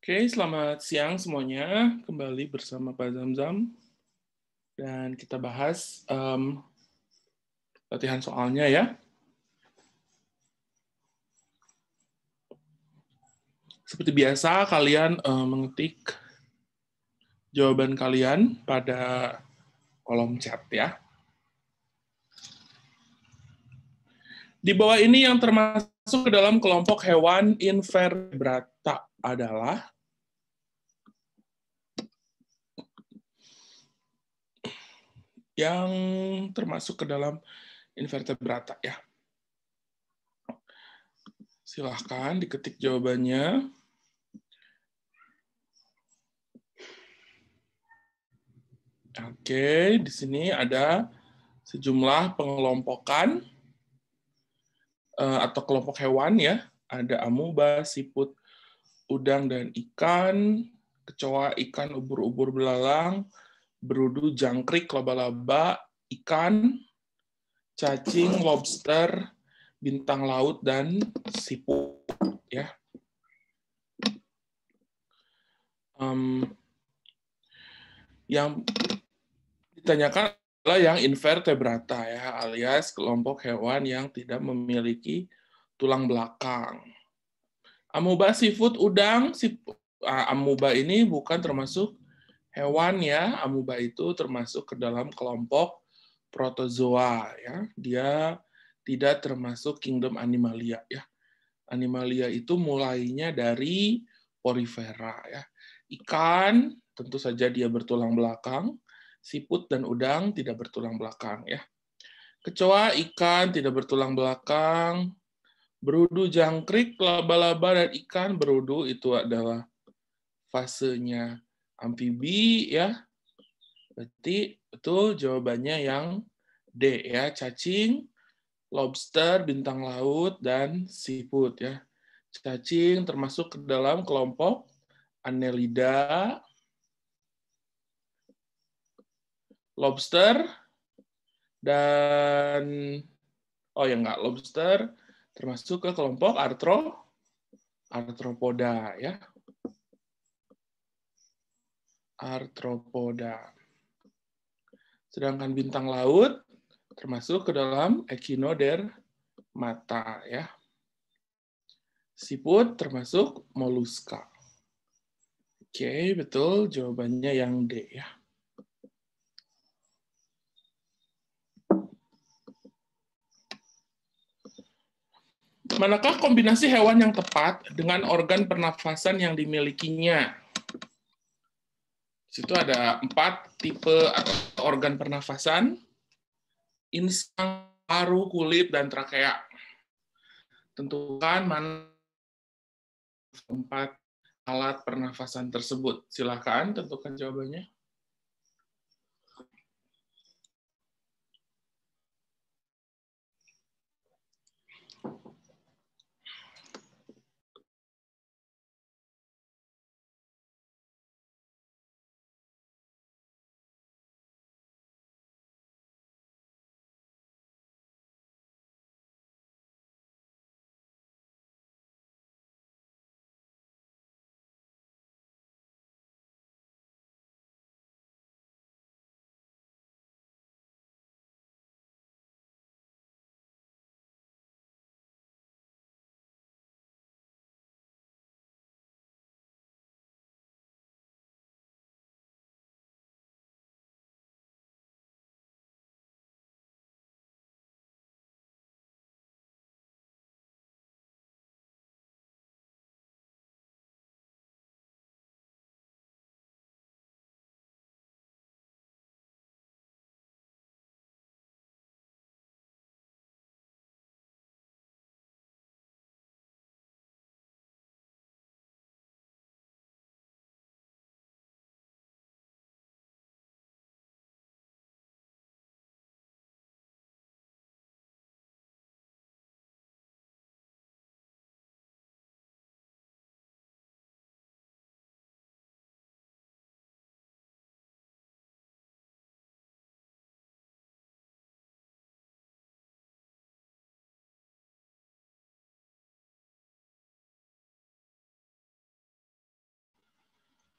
Oke, selamat siang semuanya. Kembali bersama Pak Zamzam. Dan kita bahas latihan soalnya ya. Seperti biasa, kalian mengetik jawaban kalian pada kolom chat ya. Di bawah ini yang termasuk ke dalam kelompok hewan invertebrata adalah yang termasuk ke dalam invertebrata ya. Silahkan diketik jawabannya. Oke, di sini ada sejumlah pengelompokan atau kelompok hewan ya. Ada amuba, siput, udang dan ikan, kecoa, ikan, ubur-ubur belalang, berudu, jangkrik, laba-laba, ikan, cacing, lobster, bintang laut dan siput ya. Yang ditanyakan adalah yang invertebrata ya, alias kelompok hewan yang tidak memiliki tulang belakang. Amuba, seafood, udang, amuba ini bukan termasuk hewan ya. Amuba itu termasuk ke dalam kelompok protozoa ya. Dia tidak termasuk kingdom animalia ya. Animalia itu mulainya dari porifera ya. Ikan tentu saja dia bertulang belakang, siput dan udang tidak bertulang belakang ya. Kecoa, ikan tidak bertulang belakang, berudu, jangkrik, laba-laba dan ikan berudu itu adalah fasenya amfibi ya. Berarti betul jawabannya yang D ya, cacing, lobster, bintang laut dan siput ya. Cacing termasuk ke dalam kelompok Annelida, lobster dan lobster termasuk ke kelompok arthropoda ya. Arthropoda. Sedangkan bintang laut termasuk ke dalam Echinodermata ya. Siput termasuk moluska. Oke, betul jawabannya yang D ya. Manakah kombinasi hewan yang tepat dengan organ pernafasan yang dimilikinya? Di situ ada 4 tipe atau organ pernafasan: insang, paru, kulit, dan trakea. Tentukan mana 4 alat pernafasan tersebut. Silakan tentukan jawabannya.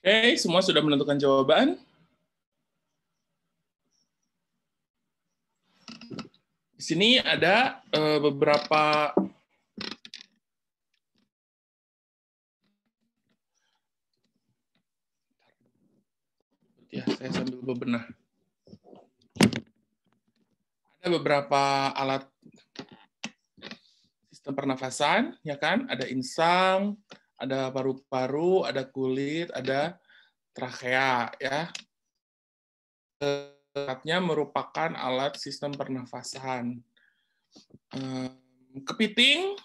Oke, semua sudah menentukan jawaban? Di sini ada beberapa ya, saya sambil bebenah. Ada beberapa alat sistem pernafasan, ya kan? Ada insang, ada paru-paru, ada kulit, ada trachea, ya. Alatnya merupakan alat sistem pernafasan. Kepiting,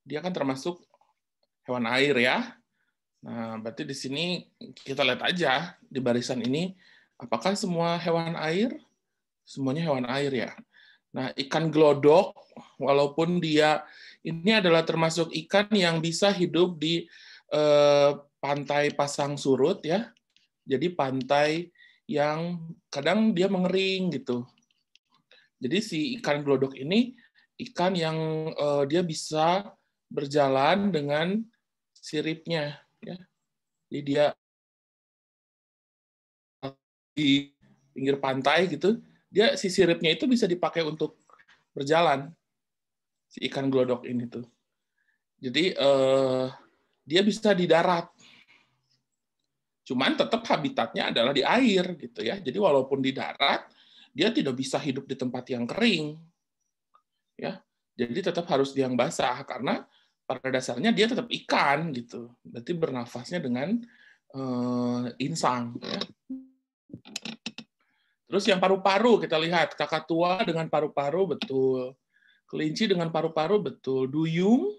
dia kan termasuk hewan air, ya. Nah, berarti di sini kita lihat aja di barisan ini, apakah semua hewan air? Semuanya hewan air, ya. Nah, ikan glodok, walaupun dia ini adalah termasuk ikan yang bisa hidup di pantai pasang surut, ya. Jadi pantai yang kadang dia mengering gitu. Jadi si ikan glodok ini ikan yang dia bisa berjalan dengan siripnya, ya. Jadi dia di pinggir pantai gitu, dia si siripnya itu bisa dipakai untuk berjalan, si ikan glodok ini tuh. Jadi dia bisa di darat, cuman tetap habitatnya adalah di air gitu ya. Jadi walaupun di darat, dia tidak bisa hidup di tempat yang kering, ya. Jadi tetap harus di yang basah karena pada dasarnya dia tetap ikan gitu. Berarti bernafasnya dengan insang. Ya. Terus yang paru-paru kita lihat kakatua dengan paru-paru betul, kelinci dengan paru-paru betul, duyung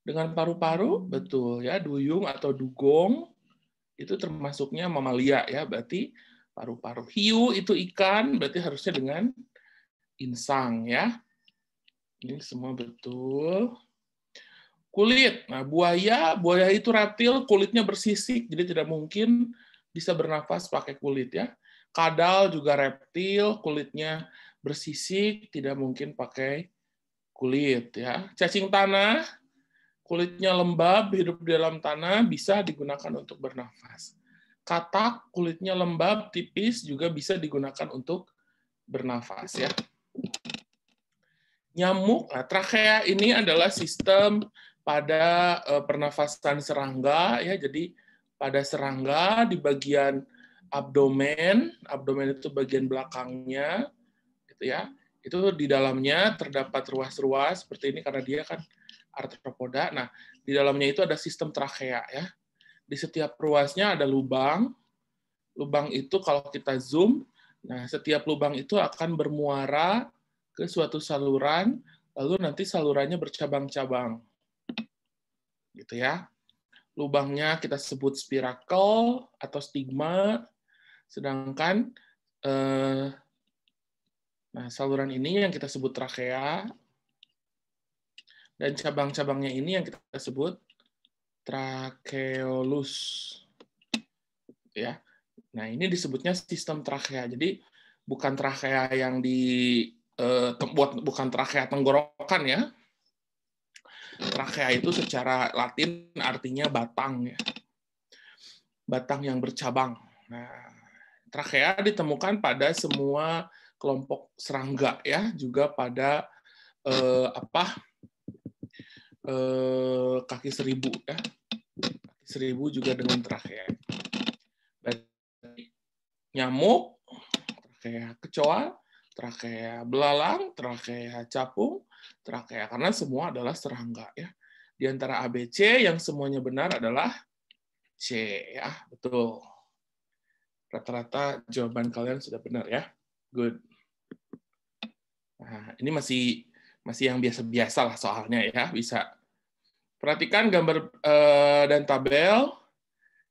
dengan paru-paru betul ya, duyung atau dugong itu termasuknya mamalia ya, berarti paru-paru. Hiu itu ikan, berarti harusnya dengan insang ya. Ini semua betul. Kulit, nah buaya itu reptil, kulitnya bersisik, jadi tidak mungkin bisa bernafas pakai kulit ya. Kadal juga reptil, kulitnya bersisik, tidak mungkin pakai kulit ya. Cacing tanah, kulitnya lembab, hidup di dalam tanah, bisa digunakan untuk bernafas. Katak, kulitnya lembab, tipis, juga bisa digunakan untuk bernafas ya. Nyamuk, nah, trachea ini adalah sistem pada pernafasan serangga ya. Jadi pada serangga di bagian abdomen itu bagian belakangnya gitu ya. Itu di dalamnya terdapat ruas-ruas seperti ini karena dia kan arthropoda. Nah, di dalamnya itu ada sistem trachea ya. Di setiap ruasnya ada lubang. Lubang itu kalau kita zoom, nah setiap lubang itu akan bermuara ke suatu saluran, lalu nanti salurannya bercabang-cabang. Gitu ya. Lubangnya kita sebut spiracle atau stigma, sedangkan nah saluran ini yang kita sebut trachea, dan cabang-cabangnya ini yang kita sebut tracheolus. Ya. Nah, ini disebutnya sistem trachea. Jadi bukan trachea yang bukan trachea tenggorokan ya. Trachea itu secara Latin artinya batang ya. Batang yang bercabang. Nah, trachea ditemukan pada semua kelompok serangga ya, juga pada kaki seribu ya. Kaki seribu juga dengan trachea. Nyamuk, trachea kecoa, trachea belalang, trachea capung, trachea karena semua adalah serangga ya. Di antara ABC yang semuanya benar adalah C ya, betul. Rata-rata jawaban kalian sudah benar ya. Good. Nah, ini masih yang biasa-biasa lah soalnya ya, bisa. Perhatikan gambar dan tabel.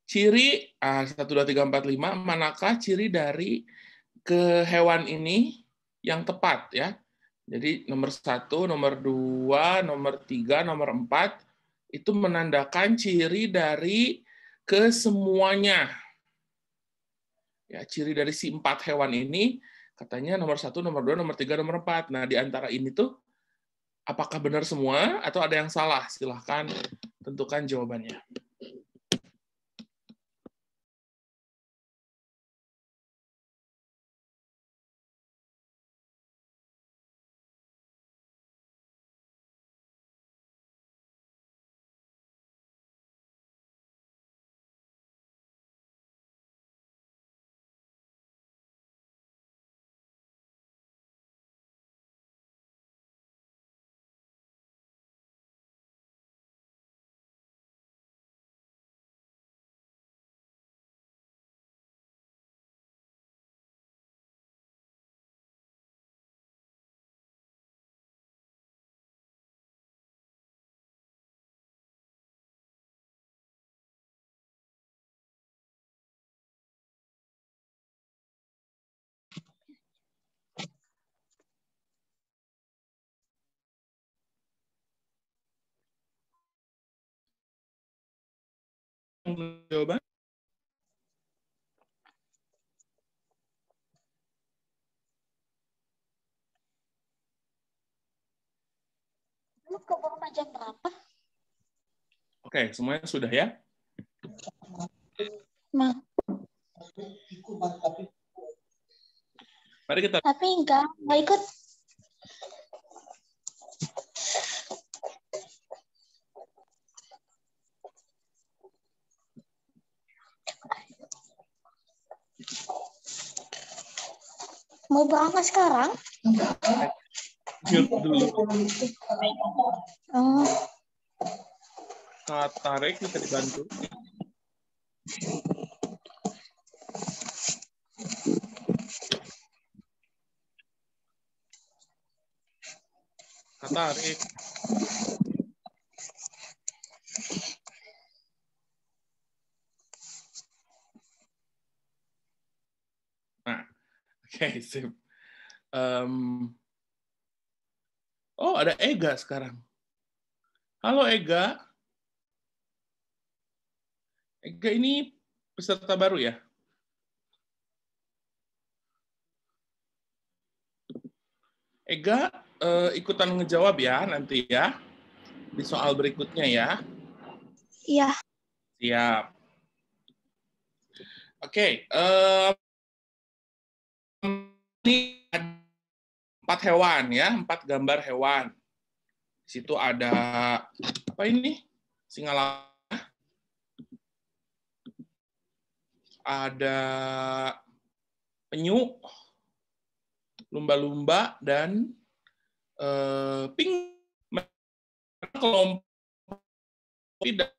Ciri 1, 2, 3, 4, 5, manakah ciri dari ke hewan ini yang tepat ya. Jadi nomor 1, nomor 2, nomor 3, nomor 4 itu menandakan ciri dari kesemuanya. Ya, ciri dari si 4 hewan ini katanya nomor 1, nomor 2, nomor 3, nomor 4. Nah, di antara ini tuh apakah benar semua atau ada yang salah? Silahkan tentukan jawabannya. Jawaban? Lu ke rumah jam berapa? Oke, semuanya sudah ya? Nah, Mari kita tapi enggak ikut. Mau berangkat sekarang? mute dulu. Oh, Kak Tarik bisa dibantu. Kak Tarik. Nah, oke, sip. Oh, ada Ega sekarang. Halo Ega. Ega ini peserta baru ya? Ega ikutan ngejawab ya nanti ya di soal berikutnya ya. iya. Siap. Oke, ini ada 4 hewan ya, 4 gambar hewan. Di situ ada apa ini? Singa laut, ada penyu, lumba-lumba, dan ping. Kelompok tidak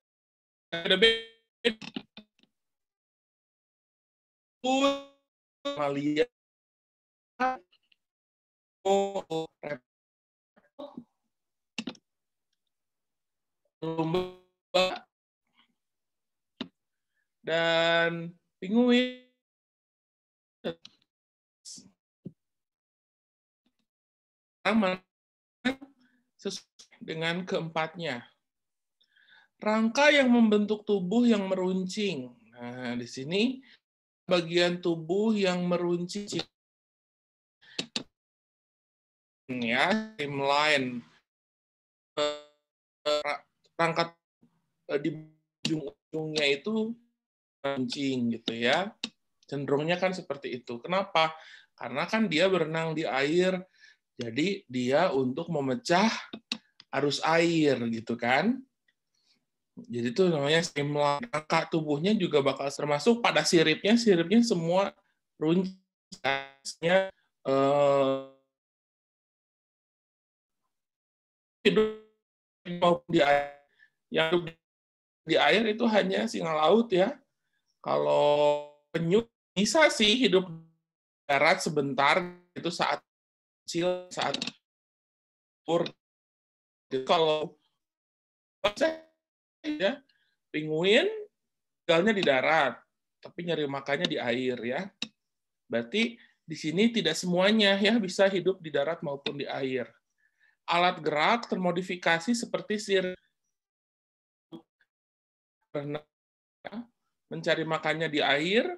ada beda. Mamalia, lumba, dan penguin. Sesuai dengan keempatnya. Rangka yang membentuk tubuh yang meruncing. Nah, di sini bagian tubuh yang meruncing ya, streamline. Rangka di ujung-ujungnya itu meruncing gitu ya. Cenderungnya kan seperti itu. Kenapa? Karena kan dia berenang di air, jadi dia untuk memecah arus air gitu kan. Jadi itu namanya streamline. Rangka tubuhnya juga bakal termasuk pada siripnya semua runcingnya hidup di air. Yang hidup di air itu hanya singa laut ya. Kalau penyu bisa sih hidup darat sebentar, itu saat kecil, saat umur. Kalau ya, penguin tinggalnya di darat, tapi nyari makannya di air ya. Berarti di sini tidak semuanya ya bisa hidup di darat maupun di air. Alat gerak termodifikasi seperti sirip, mencari makannya di air,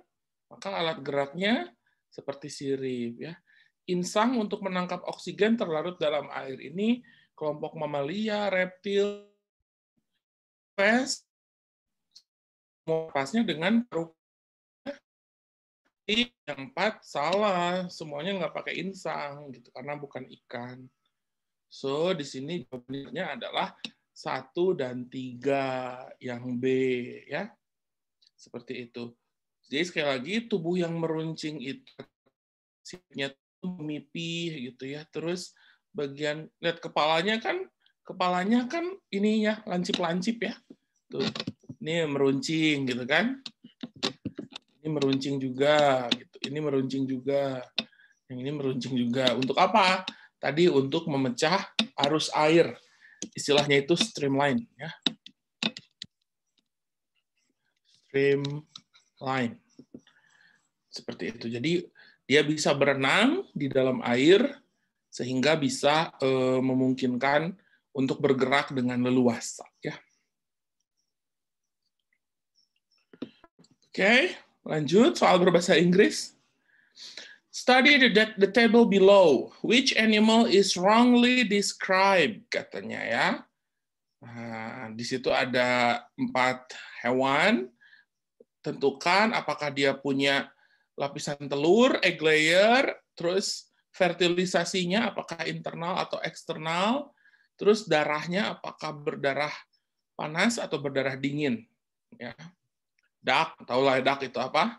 maka alat geraknya seperti sirip ya. Insang untuk menangkap oksigen terlarut dalam air. Ini kelompok mamalia, reptil, pes, pasnya dengan yang 4 salah, semuanya nggak pakai insang gitu karena bukan ikan. So di sini jawabannya adalah 1 dan 3 yang B ya. Seperti itu. Jadi sekali lagi tubuh yang meruncing itu sipnya memipih gitu ya. Terus bagian lihat kepalanya kan ini ya lancip-lancip ya. Tuh. Ini meruncing gitu kan. Ini meruncing juga gitu. Ini meruncing juga. Yang ini meruncing juga. Untuk apa? Tadi untuk memecah arus air. Istilahnya itu streamline ya. Streamline. Seperti itu. Jadi dia bisa berenang di dalam air sehingga bisa memungkinkan untuk bergerak dengan leluasa ya. Oke, lanjut soal berbahasa Inggris. Study the table below. Which animal is wrongly described? Katanya ya. Nah, di situ ada 4 hewan. Tentukan apakah dia punya lapisan telur, egg layer, terus fertilisasinya apakah internal atau eksternal, terus darahnya apakah berdarah panas atau berdarah dingin. Ya. Duck, tahulah duck itu apa?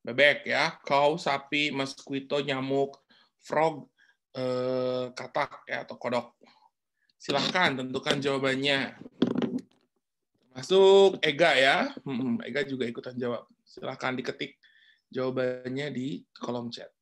Bebek ya, cow, sapi, mosquito, nyamuk, frog, katak ya atau kodok. Silahkan tentukan jawabannya. Masuk Ega ya, Ega juga ikutan jawab. Silahkan diketik jawabannya di kolom chat.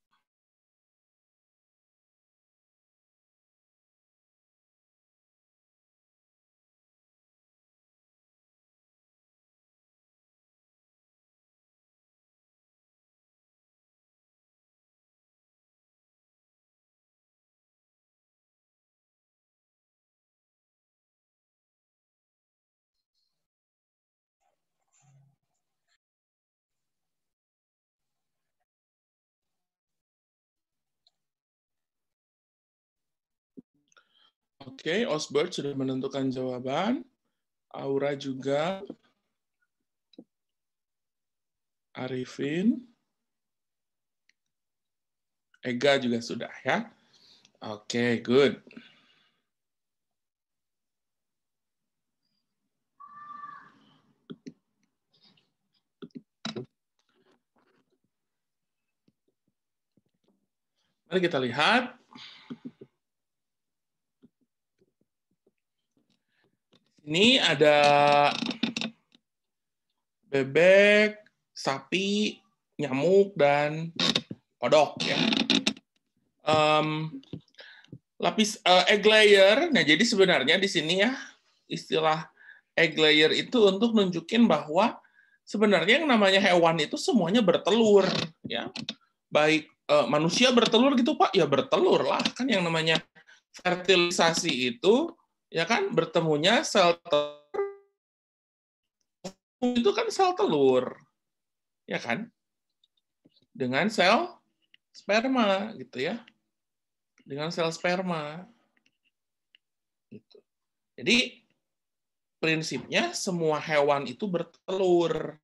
Oke, Osbert sudah menentukan jawaban. Aura juga. Arifin. Ega juga sudah ya. Oke, good. Mari kita lihat. Ini ada bebek, sapi, nyamuk, dan kodok ya. Lapis egg layer. Nah, jadi sebenarnya di sini ya istilah egg layer itu untuk nunjukin bahwa sebenarnya yang namanya hewan itu semuanya bertelur ya. Baik manusia bertelur gitu Pak, ya bertelur lah kan yang namanya fertilisasi itu ya kan bertemunya sel telur itu kan sel telur ya kan dengan sel sperma gitu ya. Dengan sel sperma. Gitu. Jadi prinsipnya semua hewan itu bertelur.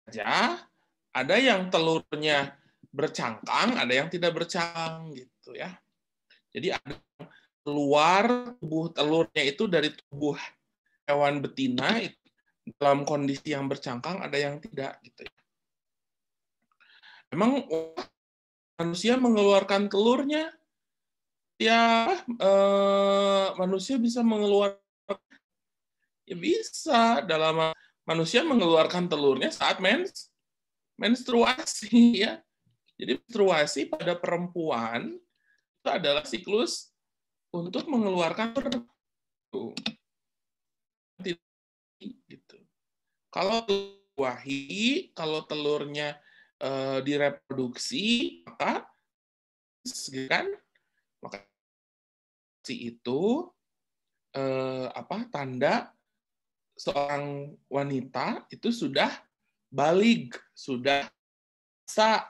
Aja ada yang telurnya bercangkang, ada yang tidak bercangkang gitu ya. Jadi ada keluar tubuh telurnya itu dari tubuh hewan betina itu dalam kondisi yang bercangkang, ada yang tidak gitu ya. Memang manusia mengeluarkan telurnya ya manusia bisa mengeluarkan ya bisa dalam manusia mengeluarkan telurnya saat menstruasi ya. Jadi menstruasi pada perempuan itu adalah siklus untuk mengeluarkan telur. Gitu. Kalau wahi, kalau telurnya direproduksi, maka kan maka itu tanda seorang wanita itu sudah balig, sudah bisa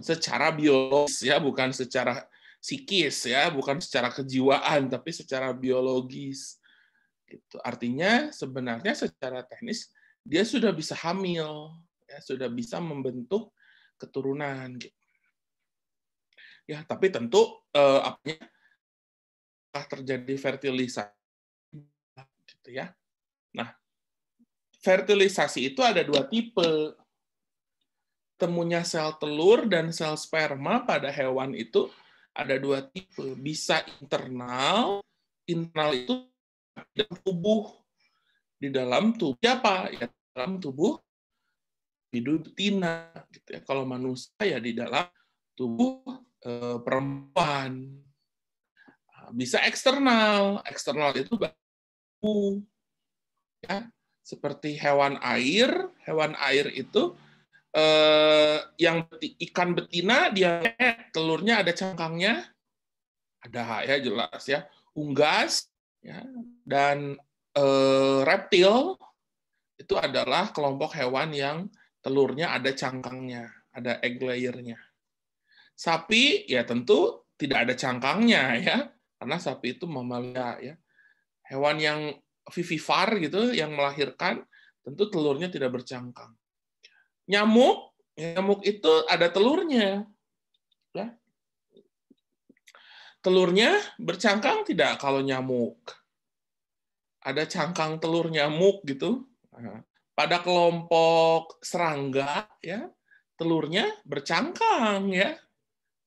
secara biologis ya, bukan secara psikis ya, bukan secara kejiwaan, tapi secara biologis. Gitu. Artinya sebenarnya secara teknis dia sudah bisa hamil, ya, sudah bisa membentuk keturunan. Gitu. Ya, tapi tentu apanya terjadi fertilisasi, gitu ya. Nah, fertilisasi itu ada 2 tipe. Temunya sel telur dan sel sperma pada hewan itu ada 2 tipe. Bisa internal itu di dalam tubuh apa? Ya dalam tubuh hidup betina. Gitu ya. Kalau manusia ya di dalam tubuh perempuan. Bisa eksternal. Eksternal itu baku. Ya, seperti hewan air. Hewan air itu yang ikan betina dia telurnya ada cangkangnya, ada ya jelas ya, unggas ya, dan reptil itu itu adalah kelompok hewan yang telurnya ada cangkangnya, ada egg layer-nya. Sapi ya tentu tidak ada cangkangnya ya, karena sapi itu mamalia ya. Hewan yang vivipar gitu, yang melahirkan, tentu telurnya tidak bercangkang. Nyamuk itu ada telurnya. Ya. Telurnya bercangkang tidak kalau nyamuk? Ada cangkang telur nyamuk gitu. Pada kelompok serangga ya, telurnya bercangkang ya.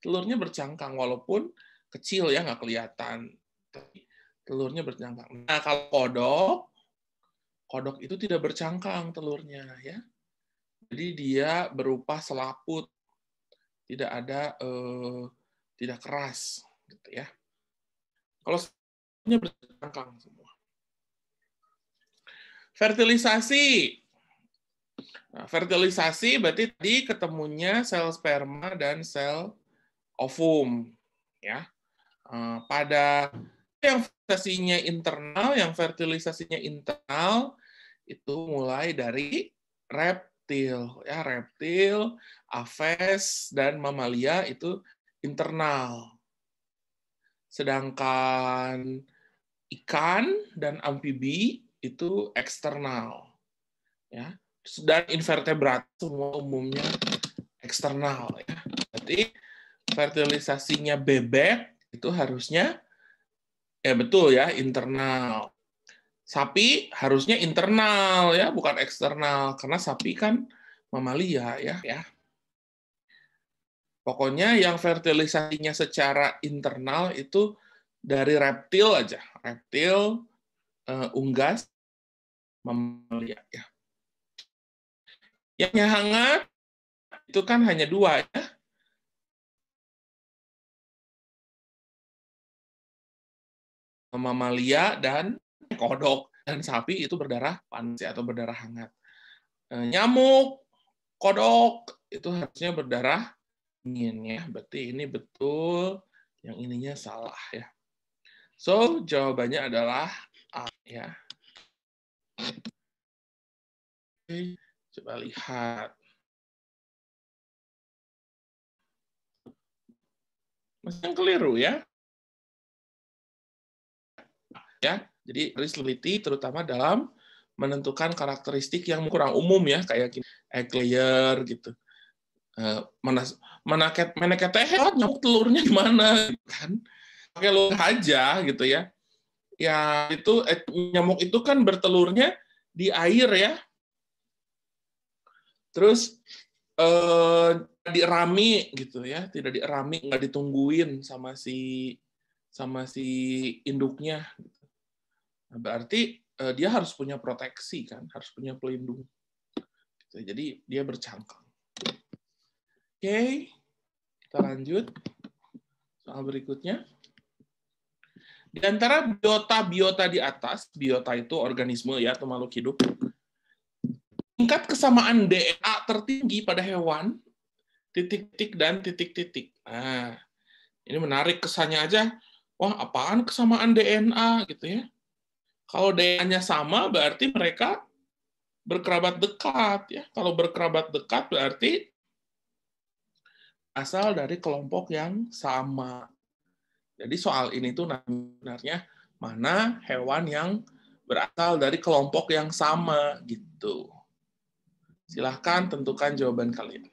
Telurnya bercangkang walaupun kecil ya, nggak kelihatan. Tapi telurnya bercangkang. Nah, kalau kodok itu tidak bercangkang telurnya ya. Jadi dia berupa selaput, tidak ada tidak keras gitu ya. Kalau telurnya bercangkang semua. Fertilisasi. Nah, fertilisasi berarti tadi ketemunya sel sperma dan sel ovum ya. Pada yang fertilisasinya internal itu mulai dari reptil ya, reptil, aves dan mamalia itu internal. Sedangkan ikan dan amfibi itu eksternal. Ya. Dan invertebrata semua umumnya eksternal ya. Berarti fertilisasinya bebek itu harusnya ya betul ya internal. Sapi harusnya internal ya, bukan eksternal karena sapi kan mamalia ya. Pokoknya yang fertilisasinya secara internal itu dari reptil aja, reptil, unggas, mamalia ya. Yang hangat itu kan hanya dua ya. Mamalia dan kodok, dan sapi itu berdarah panas ya, atau berdarah hangat. Nyamuk, kodok itu harusnya berdarah dingin ya. Berarti ini betul, yang ininya salah ya. So, jawabannya adalah A ya. Oke, coba lihat. Masih yang keliru ya. Ya, jadi harus teliti terutama dalam menentukan karakteristik yang kurang umum ya, kayak egg layer gitu. Meneket teh nyamuk telurnya gimana kan? Pakai logika aja gitu ya. Ya itu nyamuk itu kan bertelurnya di air ya. Terus dirami gitu ya, tidak dirami, nggak ditungguin sama si induknya. Nah, berarti dia harus punya proteksi kan, harus punya pelindung. Jadi dia bercangkang. Oke, kita lanjut soal berikutnya. Di antara biota di atas, biota itu organisme ya atau makhluk hidup, tingkat kesamaan DNA tertinggi pada hewan titik-titik dan titik-titik. Nah, ini menarik kesannya aja. Wah, apaan kesamaan DNA gitu ya? Kalau DNA-nya sama berarti mereka berkerabat dekat ya. Kalau berkerabat dekat berarti asal dari kelompok yang sama. Jadi soal ini tuh sebenarnya mana hewan yang berasal dari kelompok yang sama gitu. Silahkan tentukan jawaban kalian.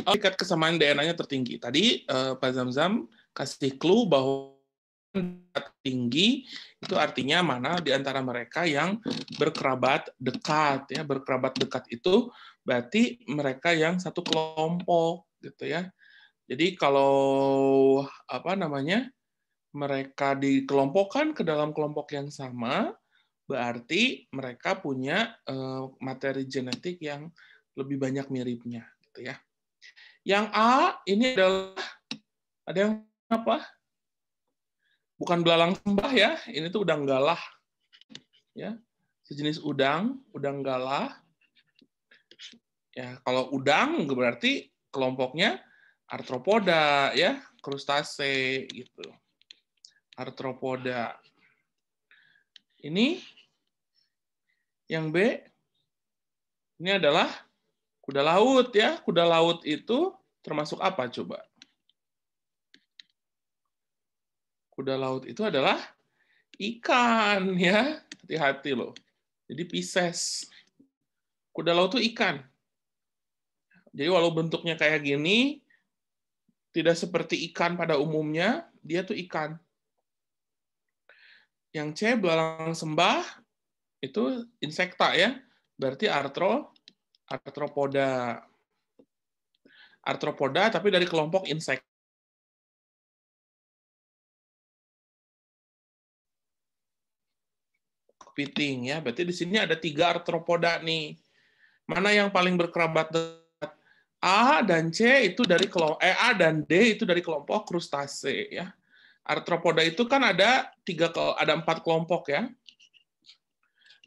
tingkat kesamaan DNA-nya tertinggi. Tadi Pak Zamzam kasih clue bahwa tinggi itu artinya mana di antara mereka yang berkerabat dekat, ya. Berkerabat dekat itu berarti mereka yang satu kelompok, gitu ya. Jadi kalau apa namanya, mereka dikelompokkan ke dalam kelompok yang sama, berarti mereka punya materi genetik yang lebih banyak miripnya, gitu ya. Yang A ini adalah ada yang apa? Bukan belalang sembah ya, ini tuh udang galah, ya, sejenis udang galah. Ya, kalau udang berarti kelompoknya arthropoda, ya, krustase gitu. Arthropoda. Ini yang B, ini adalah kuda laut, ya. Kuda laut itu termasuk apa coba? Kuda laut itu adalah ikan, ya. Hati-hati loh. Jadi Pisces. Kuda laut itu ikan. Jadi walau bentuknya kayak gini, tidak seperti ikan pada umumnya, dia tuh ikan. Yang C, belalang sembah, itu insekta ya. Berarti arthropoda. Arthropoda tapi dari kelompok insek. Kepiting ya. Berarti di sini ada 3 arthropoda nih. Mana yang paling berkerabat dekat? A dan C itu dari kelompok A dan D itu dari kelompok krustase ya. Arthropoda itu kan ada 4 kelompok ya.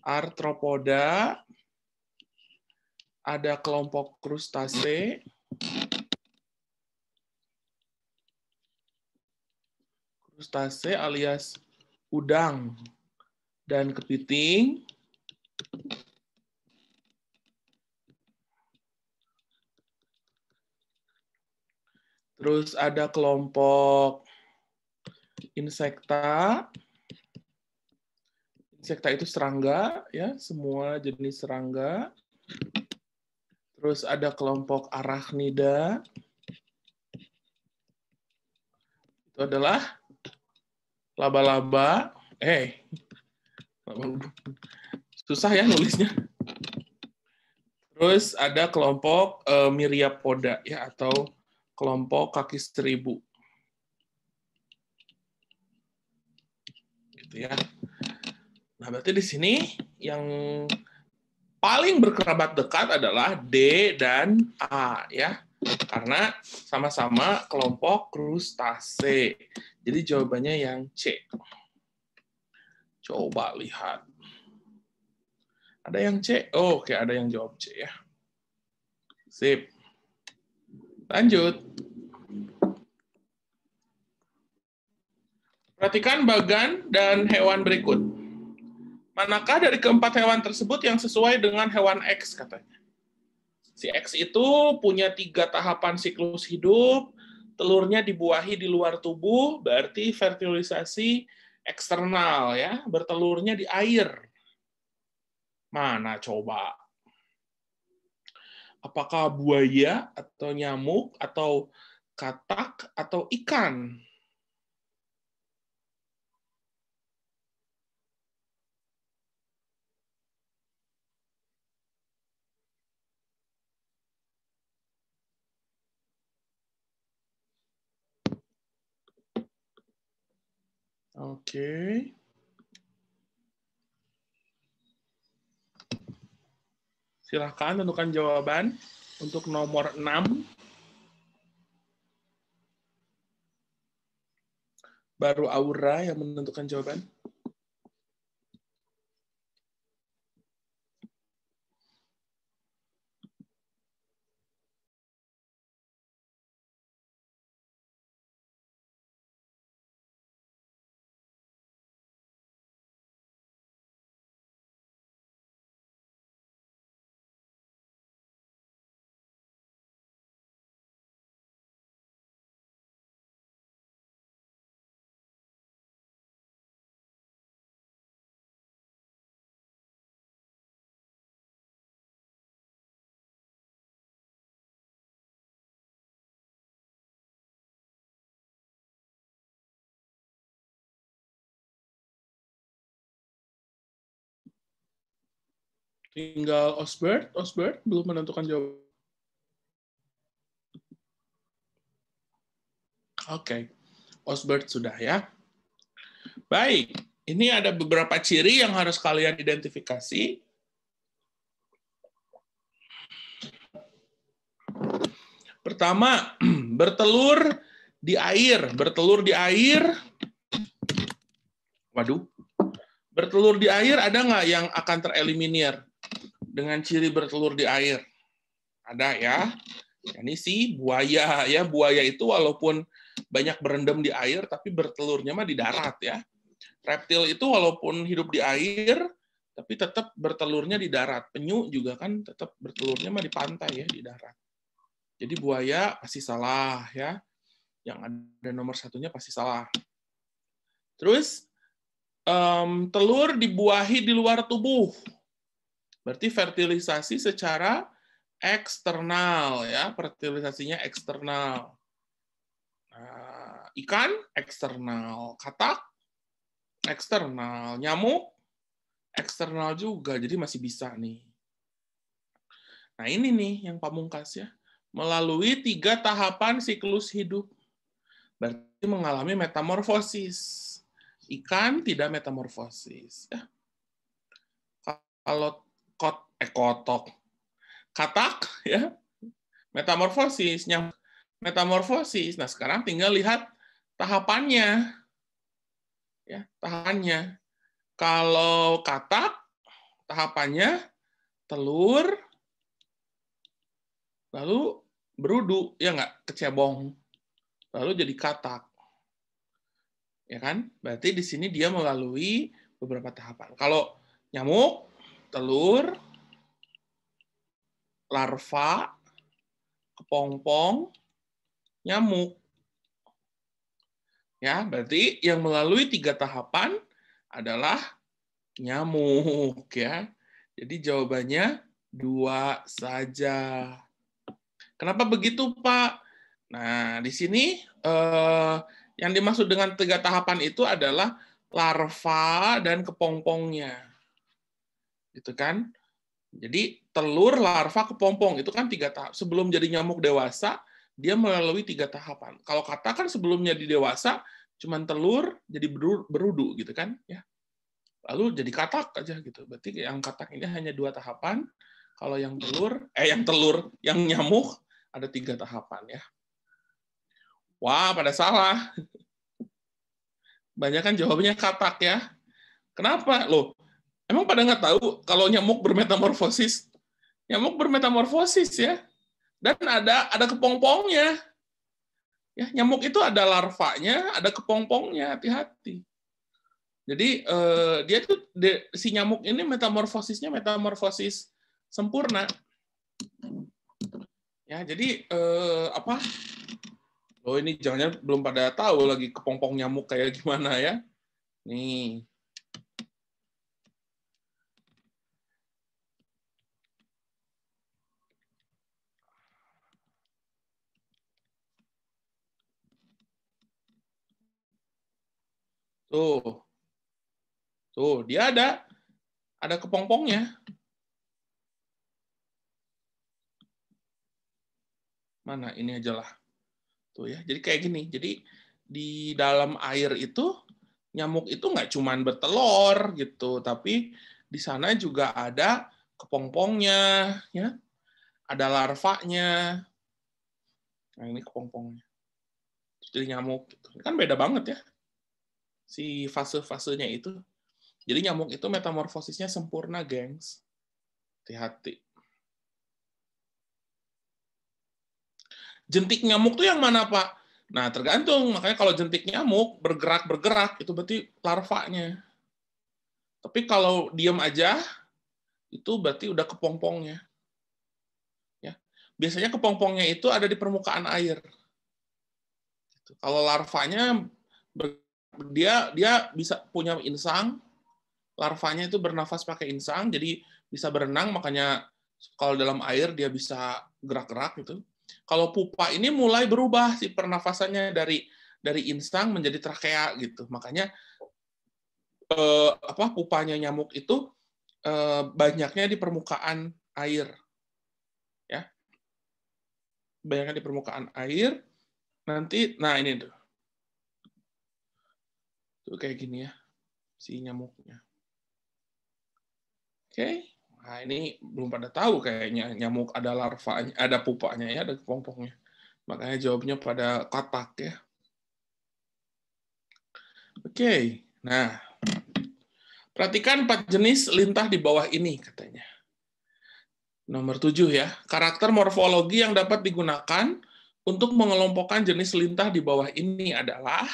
Arthropoda, ada kelompok krustase, alias udang dan kepiting. Terus ada kelompok insekta. Insekta itu serangga, ya, semua jenis serangga. Terus ada kelompok arachnida. Itu adalah laba-laba. Susah ya nulisnya. Terus ada kelompok myriapoda, ya, atau kelompok kaki seribu. Gitu ya. Nah, berarti di sini yang paling berkerabat dekat adalah D dan A ya. Karena sama-sama kelompok krustase. Jadi jawabannya yang C. Coba lihat. Ada yang C? Oh, oke, ada yang jawab C ya. Sip. Lanjut. Perhatikan bagan dan hewan berikut. Manakah dari keempat hewan tersebut yang sesuai dengan hewan X katanya? Si X itu punya 3 tahapan siklus hidup, telurnya dibuahi di luar tubuh, berarti fertilisasi eksternal ya, bertelurnya di air. Mana coba? Apakah buaya atau nyamuk atau katak atau ikan? Oke. Silahkan tentukan jawaban untuk nomor 6. Baru Aura yang menentukan jawaban. Tinggal Osbert belum menentukan jawaban. Oke, Osbert sudah ya. Baik, ini ada beberapa ciri yang harus kalian identifikasi. Pertama, bertelur di air. Bertelur di air. Waduh. Bertelur di air ada nggak yang akan tereliminir dengan ciri bertelur di air? Ada ya. Ini sih buaya ya. Buaya itu walaupun banyak berendam di air, tapi bertelurnya mah di darat ya. Reptil itu walaupun hidup di air, tapi tetap bertelurnya di darat. Penyu juga kan tetap bertelurnya mah di pantai ya, di darat. Jadi buaya pasti salah ya. Yang ada nomor satunya pasti salah. Terus telur dibuahi di luar tubuh. Berarti fertilisasi secara eksternal ya, fertilisasinya eksternal. Nah, ikan eksternal, katak eksternal, nyamuk eksternal juga, jadi masih bisa nih. Nah ini nih yang pamungkas ya, melalui 3 tahapan siklus hidup, berarti mengalami metamorfosis. Ikan tidak metamorfosis. Ya. Kalau kotok, katak ya metamorfosis, metamorfosis. Nah sekarang tinggal lihat tahapannya, ya tahapannya. Kalau katak tahapannya telur, lalu berudu, ya nggak, kecebong, lalu jadi katak. Ya kan? Berarti di sini dia melalui beberapa tahapan. Kalau nyamuk, telur, larva, kepompong, nyamuk. Ya, berarti yang melalui 3 tahapan adalah nyamuk ya. Jadi jawabannya 2 saja. Kenapa begitu, Pak? Nah, di sini yang dimaksud dengan 3 tahapan itu adalah larva dan kepompongnya. Gitu kan? Jadi telur, larva, kepompong itu kan 3 tahap. Sebelum jadi nyamuk dewasa, dia melalui 3 tahapan. Kalau kata kan sebelumnya di dewasa cuman telur jadi berudu gitu kan, ya. Lalu jadi katak aja gitu. Berarti yang katak ini hanya 2 tahapan. Kalau yang yang nyamuk ada 3 tahapan ya. Wah, pada salah. Banyak kan jawabannya katak ya. Kenapa? Loh, emang pada nggak tahu kalau nyamuk bermetamorfosis? Nyamuk bermetamorfosis ya. Dan ada kepompongnya. Ya, nyamuk itu ada larvanya, ada kepompongnya, hati-hati. Jadi dia tuh si nyamuk ini metamorfosisnya metamorfosis sempurna. Ya, jadi apa? Oh, ini jangan belum pada tahu lagi kepompong nyamuk kayak gimana ya. Nih. Tuh. Tuh, dia ada kepompongnya. Mana? Ini aja lah. Tuh ya. Jadi kayak gini. Jadi di dalam air itu nyamuk itu nggak cuman bertelur gitu, tapi di sana juga ada kepompongnya, ya. Ada larvanya. Nah, ini kepompongnya. Jadi nyamuk gitu. Ini kan beda banget ya. Si fase-fasenya itu. Jadi nyamuk itu metamorfosisnya sempurna, gengs. Hati-hati. Jentik nyamuk tuh yang mana, Pak? Nah, tergantung. Makanya kalau jentik nyamuk bergerak-bergerak, itu berarti larvanya. Tapi kalau diam aja, itu berarti udah kepompongnya. Ya. Biasanya kepompongnya itu ada di permukaan air. Kalau larvanya, dia bisa punya insang, larvanya itu bernafas pakai insang, jadi bisa berenang, makanya kalau dalam air dia bisa gerak-gerak gitu. Kalau pupa ini mulai berubah si pernafasannya dari insang menjadi trakea gitu. Makanya pupanya nyamuk itu banyaknya di permukaan air. Ya. Banyaknya di permukaan air. Nanti, nah ini tuh. Tuh kayak gini ya, si nyamuknya. Oke. Nah, ini belum pada tahu kayaknya nyamuk ada larvanya, ada pupanya ya, ada kepompongnya. Makanya jawabnya pada kotak ya. Oke. Nah, perhatikan 4 jenis lintah di bawah ini katanya. Nomor 7 ya, karakter morfologi yang dapat digunakan untuk mengelompokkan jenis lintah di bawah ini adalah,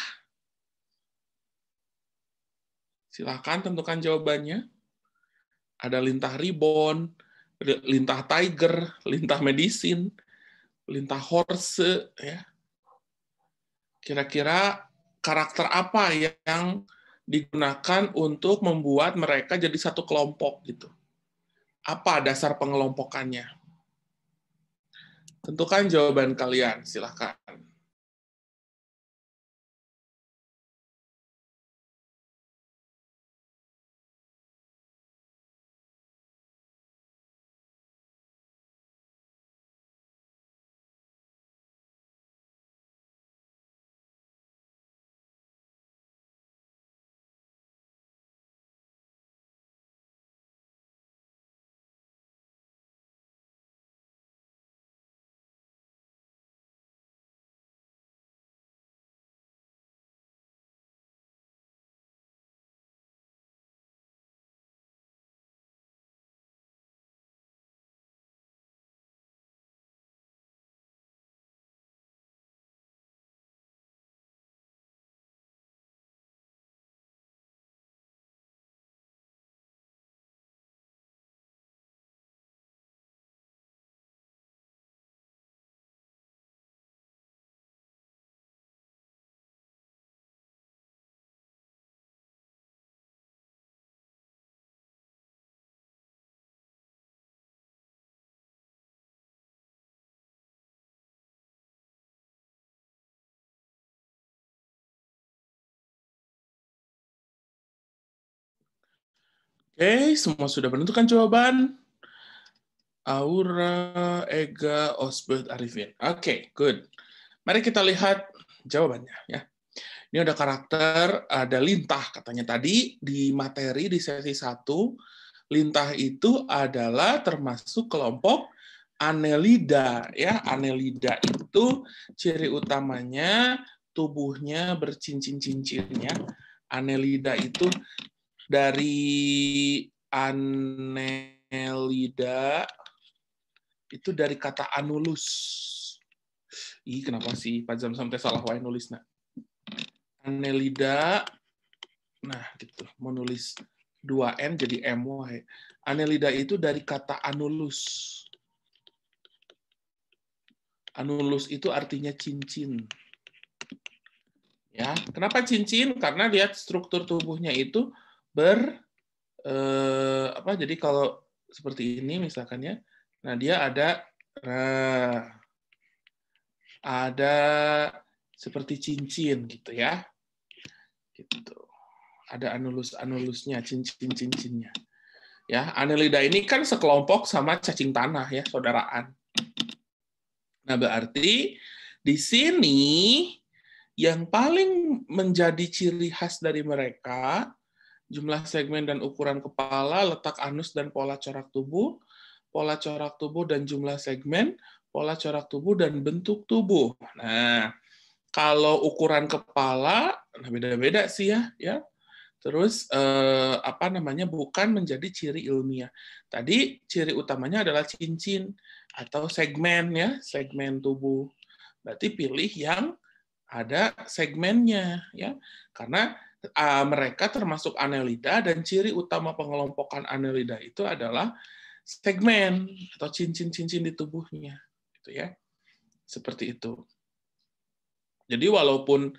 silakan tentukan jawabannya. Ada lintah ribbon, lintah tiger, lintah medicine, lintah horse, ya. Kira-kira karakter apa yang digunakan untuk membuat mereka jadi satu kelompok gitu? Apa dasar pengelompokannya? Tentukan jawaban kalian, silakan. Oke, semua sudah menentukan jawaban. Aura, Ega, Osbert, Arifin. Oke, good. Mari kita lihat jawabannya ya. Ini ada karakter, ada lintah katanya tadi di materi di sesi 1. Lintah itu adalah termasuk kelompok Annelida ya. Annelida itu ciri utamanya tubuhnya bercincin-cincin ya. Annelida itu dari Annelida itu dari kata anulus. Ih, kenapa sih Pak Jam sampai salah wae nulis nak? Annelida, nah gitu, mau nulis 2N jadi M wae. Annelida itu dari kata anulus. Anulus itu artinya cincin. Ya, kenapa cincin? Karena lihat struktur tubuhnya itu jadi kalau seperti ini misalkan ya. Nah, dia ada seperti cincin gitu ya. Gitu. Ada anulus-anulusnya, cincin-cincinnya. Ya, Annelida ini kan sekelompok sama cacing tanah ya, saudaraan. Nah, berarti di sini yang paling menjadi ciri khas dari mereka jumlah segmen dan ukuran kepala, letak anus dan pola corak tubuh dan jumlah segmen, pola corak tubuh dan bentuk tubuh. Nah, kalau ukuran kepala, nah beda-beda sih ya. Terus bukan menjadi ciri ilmiah. Tadi ciri utamanya adalah cincin atau segmen ya, segmen tubuh. Berarti pilih yang ada segmennya ya. Karena mereka termasuk Annelida dan ciri utama pengelompokan Annelida itu adalah segmen atau cincin-cincin di tubuhnya gitu ya. Seperti itu. Jadi walaupun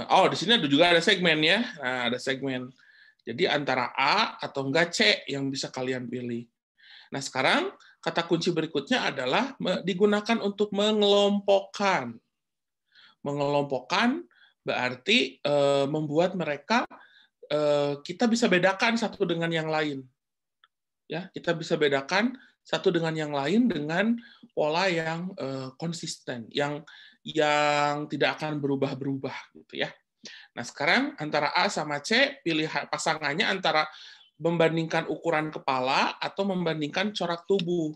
di sini juga ada segmen ya. Nah, ada segmen. Jadi antara A atau enggak C yang bisa kalian pilih. Nah, sekarang kata kunci berikutnya adalah digunakan untuk mengelompokkan. Mengelompokkan berarti membuat mereka kita bisa bedakan satu dengan yang lain. Ya, kita bisa bedakan satu dengan yang lain dengan pola yang konsisten, yang tidak akan berubah-berubah gitu ya. Nah, sekarang antara A sama C, pilihan pasangannya antara membandingkan ukuran kepala atau membandingkan corak tubuh.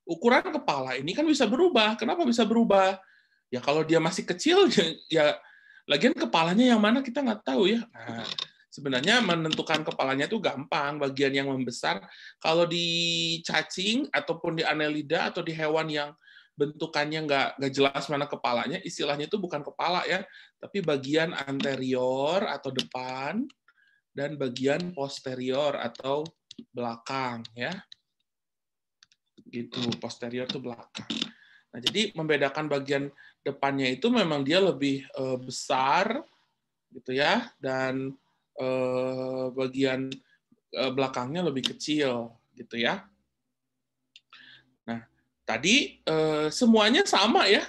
Ukuran kepala ini kan bisa berubah. Kenapa bisa berubah? Ya kalau dia masih kecil, ya lagian kepalanya yang mana kita nggak tahu ya. Nah, sebenarnya menentukan kepalanya itu gampang, bagian yang membesar. Kalau di cacing ataupun di annelida atau di hewan yang bentukannya nggak jelas mana kepalanya, istilahnya itu bukan kepala ya, tapi bagian anterior atau depan dan bagian posterior atau belakang ya. Gitu, posterior itu belakang. Nah, jadi membedakan bagian depannya itu memang dia lebih besar gitu ya, dan bagian belakangnya lebih kecil gitu ya. Nah, tadi semuanya sama ya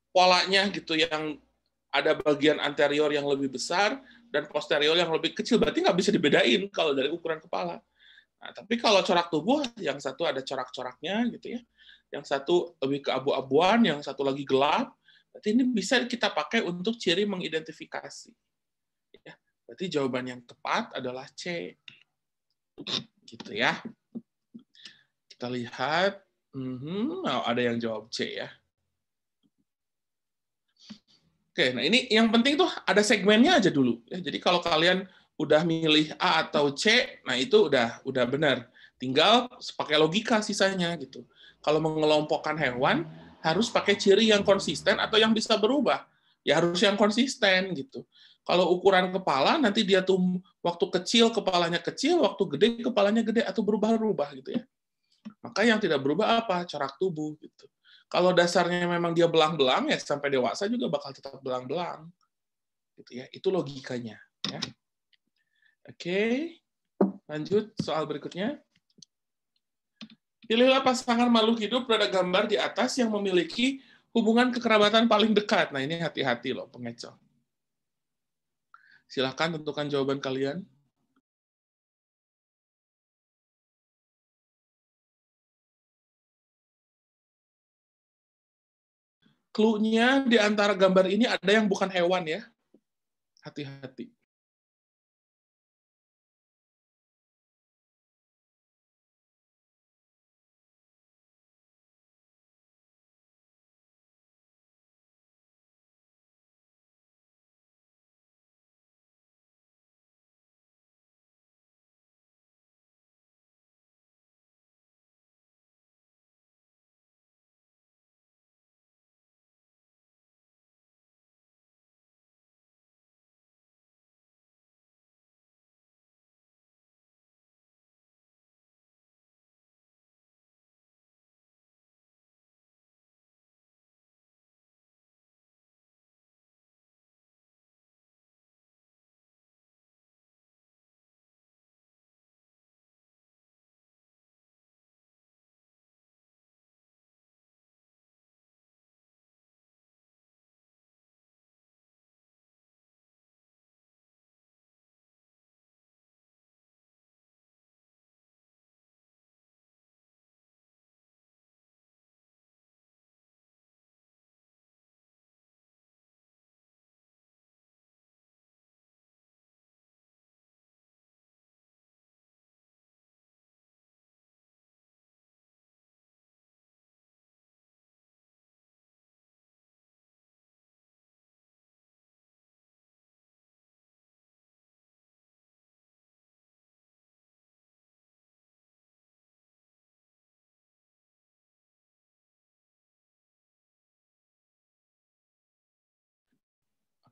polanya gitu, yang ada bagian anterior yang lebih besar dan posterior yang lebih kecil, berarti nggak bisa dibedain kalau dari ukuran kepala. Nah, tapi kalau corak tubuh, yang satu ada corak-coraknya gitu ya, yang satu lebih ke abu-abuan, yang satu lagi gelap, berarti ini bisa kita pakai untuk ciri mengidentifikasi. Ya, berarti jawaban yang tepat adalah C. Gitu ya. Kita lihat, ada yang jawab C ya. Oke, nah ini yang penting tuh ada segmennya aja dulu. Ya, jadi kalau kalian udah milih A atau C, nah itu udah benar. Tinggal pakai logika sisanya gitu. Kalau mengelompokkan hewan harus pakai ciri yang konsisten atau yang bisa berubah. Ya harus yang konsisten gitu. Kalau ukuran kepala nanti dia tuh waktu kecil kepalanya kecil, waktu gede kepalanya gede atau berubah-ubah gitu ya. Maka yang tidak berubah apa? Corak tubuh gitu. Kalau dasarnya memang dia belang-belang, ya sampai dewasa juga bakal tetap belang-belang. Gitu ya. Itu logikanya. Ya. Oke, lanjut soal berikutnya. Pilihlah pasangan makhluk hidup pada gambar di atas yang memiliki hubungan kekerabatan paling dekat. Nah, ini hati-hati loh, pengecoh. Silahkan tentukan jawaban kalian. Clue-nya di antara gambar ini ada yang bukan hewan ya. Hati-hati.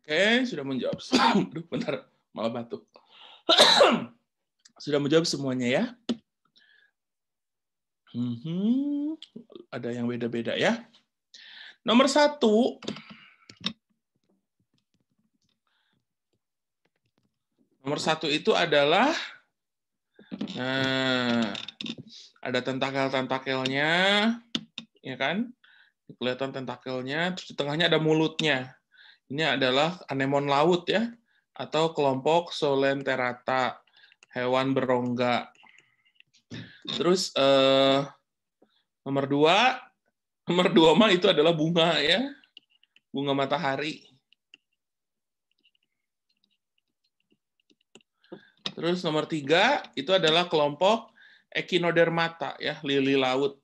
Oke, sudah menjawab. Aduh, bentar, malah batuk. Sudah menjawab semuanya ya. Ada yang beda-beda ya. Nomor 1. Nomor 1 itu adalah ada tentakel-tentakelnya, ya kan? Kelihatan tentakelnya, terus di tengahnya ada mulutnya. Ini adalah anemon laut ya, atau kelompok Solenterata, hewan berongga. Terus nomor 2 mah itu adalah bunga ya, bunga matahari. Terus nomor 3 itu adalah kelompok Echinodermata ya, lili laut.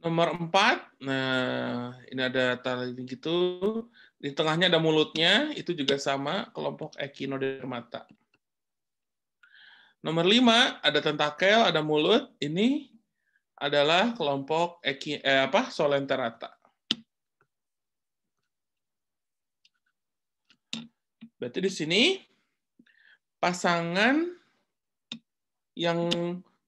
Nomor 4, nah ini ada tali gitu, di tengahnya ada mulutnya, itu juga sama, kelompok Echinodermata. Nomor 5, ada tentakel, ada mulut, ini adalah kelompok Solenterata. Berarti di sini pasangan yang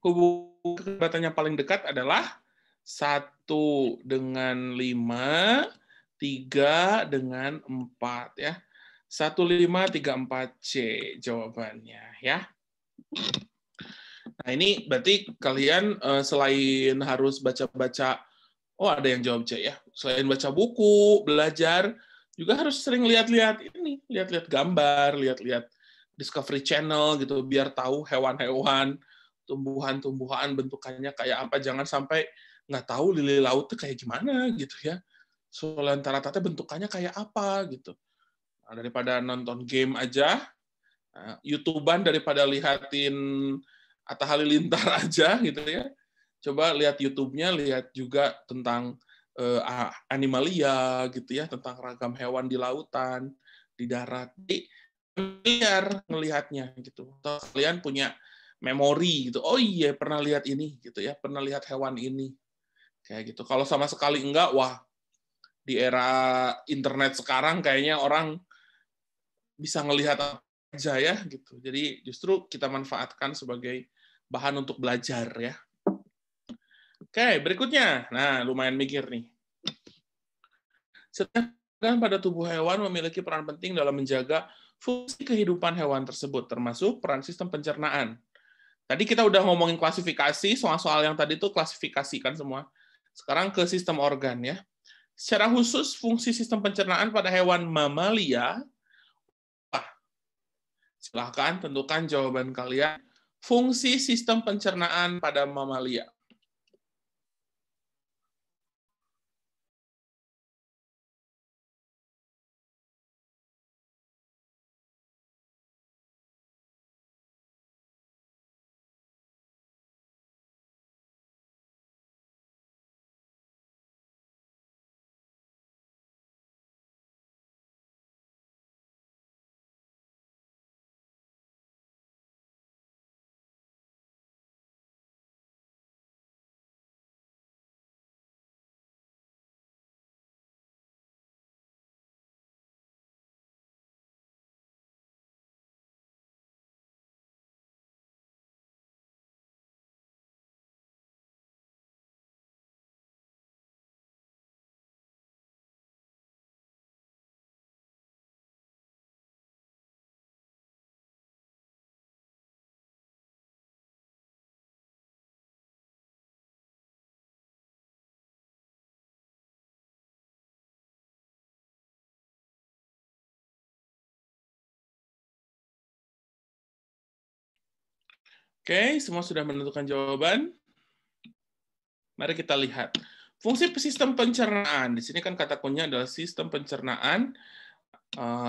hubungan kekerabatannya paling dekat adalah 1 dengan 5, 3 dengan 4 ya. 1, 5, 3, 4 C jawabannya ya. Nah, ini berarti kalian selain harus baca-baca, oh ada yang jawab C ya. Selain baca buku, belajar, juga harus sering lihat-lihat ini, lihat-lihat gambar, lihat-lihat Discovery Channel gitu, biar tahu hewan-hewan, tumbuhan-tumbuhan bentukannya kayak apa. Jangan sampai nggak tahu lili laut itu kayak gimana gitu ya. Solenterata bentukannya kayak apa gitu. Nah, daripada nonton game aja, YouTuber daripada lihatin Atta Halilintar aja gitu ya. Coba lihat YouTube-nya, lihat juga tentang animalia gitu ya, tentang ragam hewan di lautan, di darat. Jadi biar ngelihatnya gitu. Atau kalian punya memori gitu. Oh iya, pernah lihat ini gitu ya, pernah lihat hewan ini. Kayak gitu. Kalau sama sekali enggak, wah, di era internet sekarang kayaknya orang bisa ngelihat apa aja ya gitu. Jadi justru kita manfaatkan sebagai bahan untuk belajar ya. Oke, berikutnya. Nah, lumayan mikir nih. Setiap organ pada tubuh hewan memiliki peran penting dalam menjaga fungsi kehidupan hewan tersebut, termasuk peran sistem pencernaan. Tadi kita udah ngomongin klasifikasi, soal-soal yang tadi itu klasifikasikan semua. Sekarang ke sistem organ ya. Secara khusus, fungsi sistem pencernaan pada hewan mamalia, silahkan tentukan jawaban kalian. Fungsi sistem pencernaan pada mamalia. Oke, semua sudah menentukan jawaban. Mari kita lihat. Fungsi sistem pencernaan. Di sini kan kata kuncinya adalah sistem pencernaan,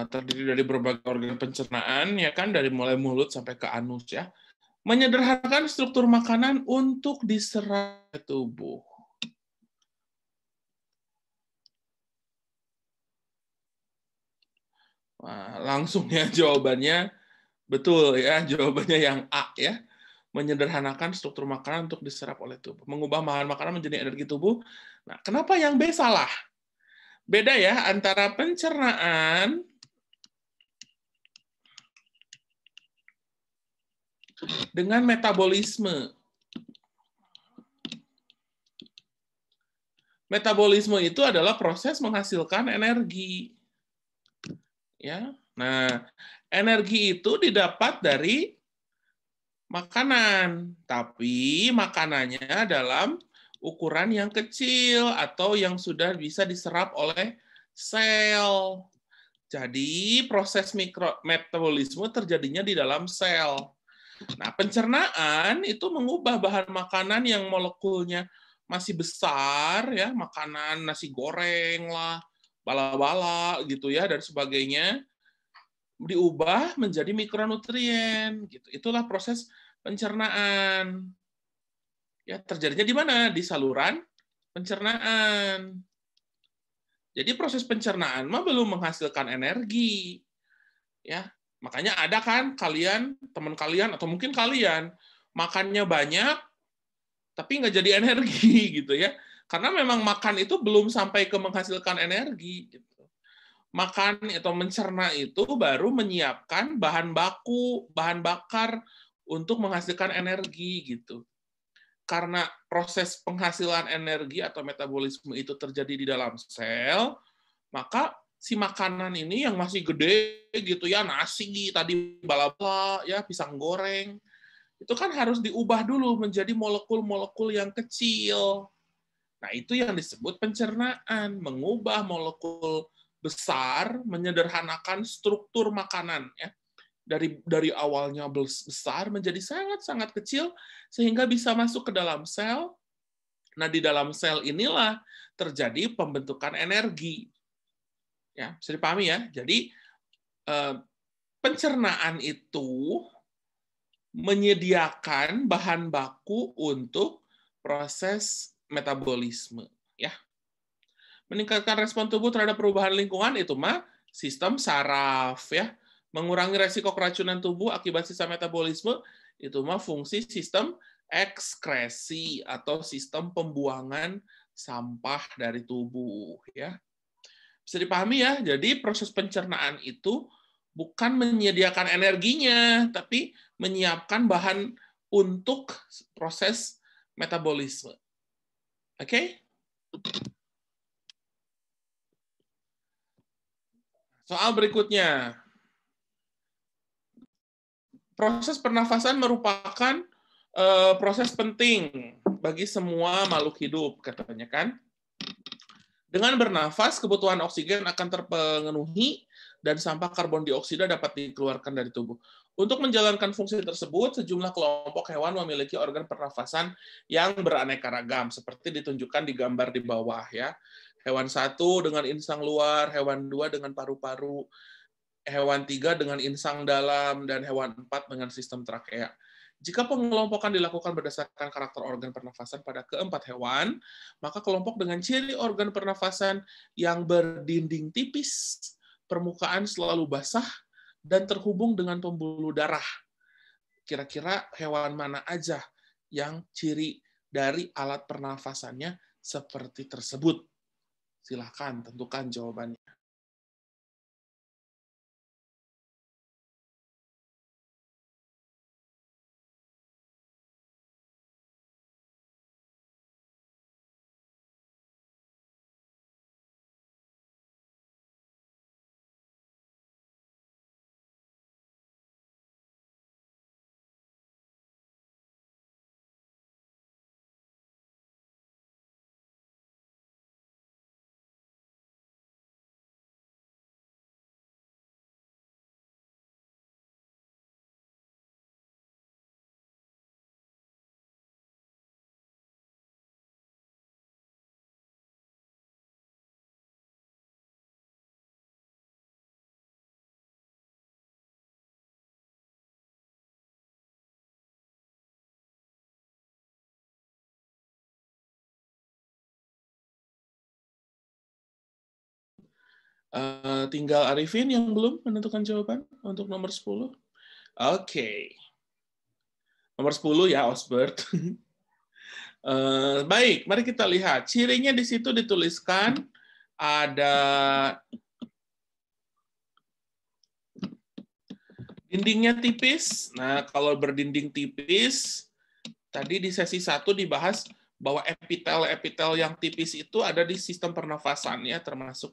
terdiri dari berbagai organ pencernaan, ya kan, dari mulai mulut sampai ke anus ya. Menyederhanakan struktur makanan untuk diserap ke tubuh. Nah, langsung ya jawabannya betul ya, jawabannya yang A ya. Menyederhanakan struktur makanan untuk diserap oleh tubuh. Mengubah bahan makanan menjadi energi tubuh. Nah, kenapa yang B salah? Beda ya antara pencernaan dengan metabolisme. Metabolisme itu adalah proses menghasilkan energi. Ya. Nah, energi itu didapat dari makanan, tapi makanannya dalam ukuran yang kecil atau yang sudah bisa diserap oleh sel. Jadi proses metabolisme terjadinya di dalam sel. Nah, pencernaan itu mengubah bahan makanan yang molekulnya masih besar, ya, makanan nasi goreng lah, bala-bala gitu ya dan sebagainya, diubah menjadi mikronutrien. Gitu. Itulah proses pencernaan. Ya, terjadinya di mana? Di saluran pencernaan. Jadi proses pencernaan mah belum menghasilkan energi. Ya, makanya ada kan kalian, teman kalian atau mungkin kalian makannya banyak tapi nggak jadi energi gitu ya. Karena memang makan itu belum sampai ke menghasilkan energi gitu. Makan atau mencerna itu baru menyiapkan bahan baku, bahan bakar untuk menghasilkan energi gitu. Karena proses penghasilan energi atau metabolisme itu terjadi di dalam sel, maka si makanan ini yang masih gede gitu ya, nasi tadi bala-bala ya, pisang goreng, itu kan harus diubah dulu menjadi molekul-molekul yang kecil. Nah, itu yang disebut pencernaan, mengubah molekul besar, menyederhanakan struktur makanan ya. Dari awalnya besar menjadi sangat-sangat kecil sehingga bisa masuk ke dalam sel. Nah, di dalam sel inilah terjadi pembentukan energi. Ya, bisa dipahami ya. Jadi pencernaan itu menyediakan bahan baku untuk proses metabolisme, ya. Meningkatkan respon tubuh terhadap perubahan lingkungan itu mah sistem saraf, ya. Mengurangi resiko keracunan tubuh akibat sistem metabolisme itu mah fungsi sistem ekskresi atau sistem pembuangan sampah dari tubuh, ya. Bisa dipahami ya. Jadi proses pencernaan itu bukan menyediakan energinya, tapi menyiapkan bahan untuk proses metabolisme. Oke? Soal berikutnya. Proses pernafasan merupakan proses penting bagi semua makhluk hidup, katanya kan. Dengan bernafas, kebutuhan oksigen akan terpenuhi dan sampah karbon dioksida dapat dikeluarkan dari tubuh. Untuk menjalankan fungsi tersebut, sejumlah kelompok hewan memiliki organ pernafasan yang beraneka ragam, seperti ditunjukkan di gambar di bawah ya. Hewan 1 dengan insang luar, hewan 2 dengan paru-paru, hewan 3 dengan insang dalam, dan hewan 4 dengan sistem trakea. Jika pengelompokan dilakukan berdasarkan karakter organ pernafasan pada keempat hewan, maka kelompok dengan ciri organ pernafasan yang berdinding tipis, permukaan selalu basah, dan terhubung dengan pembuluh darah. Kira-kira hewan mana aja yang ciri dari alat pernafasannya seperti tersebut? Silahkan tentukan jawabannya. Tinggal Arifin yang belum menentukan jawaban untuk nomor 10. Oke. Nomor 10 ya, Osbert. Baik, mari kita lihat. Cirinya di situ dituliskan ada dindingnya tipis. Nah, kalau berdinding tipis, tadi di sesi 1 dibahas bahwa epitel-epitel yang tipis itu ada di sistem pernafasan, ya, termasuk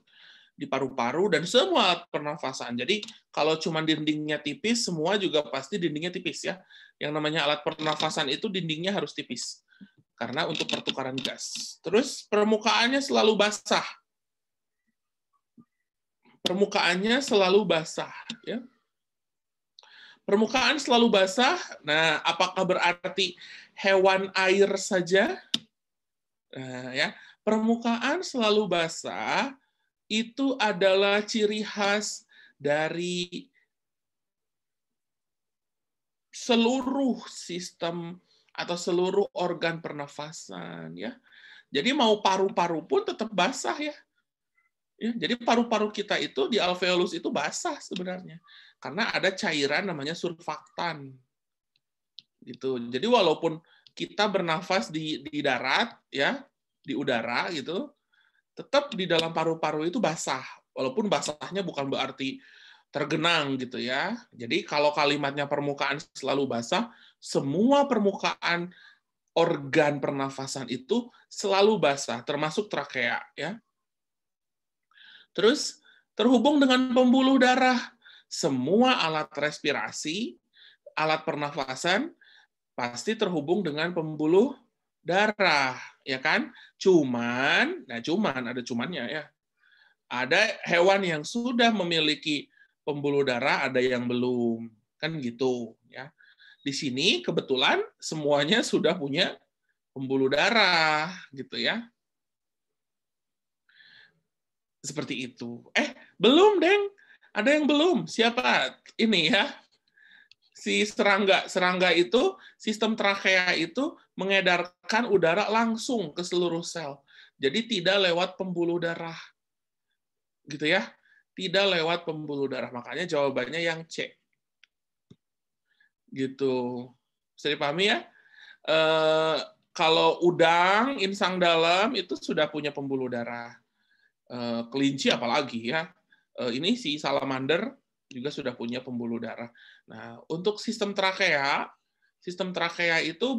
di paru-paru dan semua alat pernafasan. Jadi kalau cuma dindingnya tipis, semua juga pasti dindingnya tipis ya. Yang namanya alat pernafasan itu dindingnya harus tipis karena untuk pertukaran gas. Terus permukaannya selalu basah. permukaannya selalu basah. Ya. Permukaan selalu basah. Nah, apakah berarti hewan air saja? Nah, ya, permukaan selalu basah itu adalah ciri khas dari seluruh sistem atau seluruh organ pernafasan, ya. Jadi mau paru-paru pun tetap basah, ya. Ya, jadi paru-paru kita itu di alveolus itu basah sebenarnya karena ada cairan namanya surfaktan gitu. Jadi walaupun kita bernafas di darat ya, di udara gitu, tetap di dalam paru-paru itu basah. Walaupun basahnya bukan berarti tergenang gitu ya. Jadi kalau kalimatnya permukaan selalu basah, semua permukaan organ pernafasan itu selalu basah, termasuk trakea ya. Terus terhubung dengan pembuluh darah. Semua alat respirasi, alat pernafasan pasti terhubung dengan pembuluh darah, ya kan? Cuman ada cumannya ya. Ada hewan yang sudah memiliki pembuluh darah, ada yang belum, kan gitu, ya. Di sini kebetulan semuanya sudah punya pembuluh darah, gitu ya. Seperti itu. Belum, Deng. Ada yang belum. Siapa? Ini ya. Si serangga. Serangga itu, sistem trakea itu mengedarkan udara langsung ke seluruh sel. Jadi tidak lewat pembuluh darah. Gitu ya. Tidak lewat pembuluh darah. Makanya jawabannya yang C. Gitu. Bisa dipahami ya? Kalau udang, insang dalam, itu sudah punya pembuluh darah. Kelinci apalagi ya. Ini si salamander juga sudah punya pembuluh darah. Nah, untuk sistem trakea itu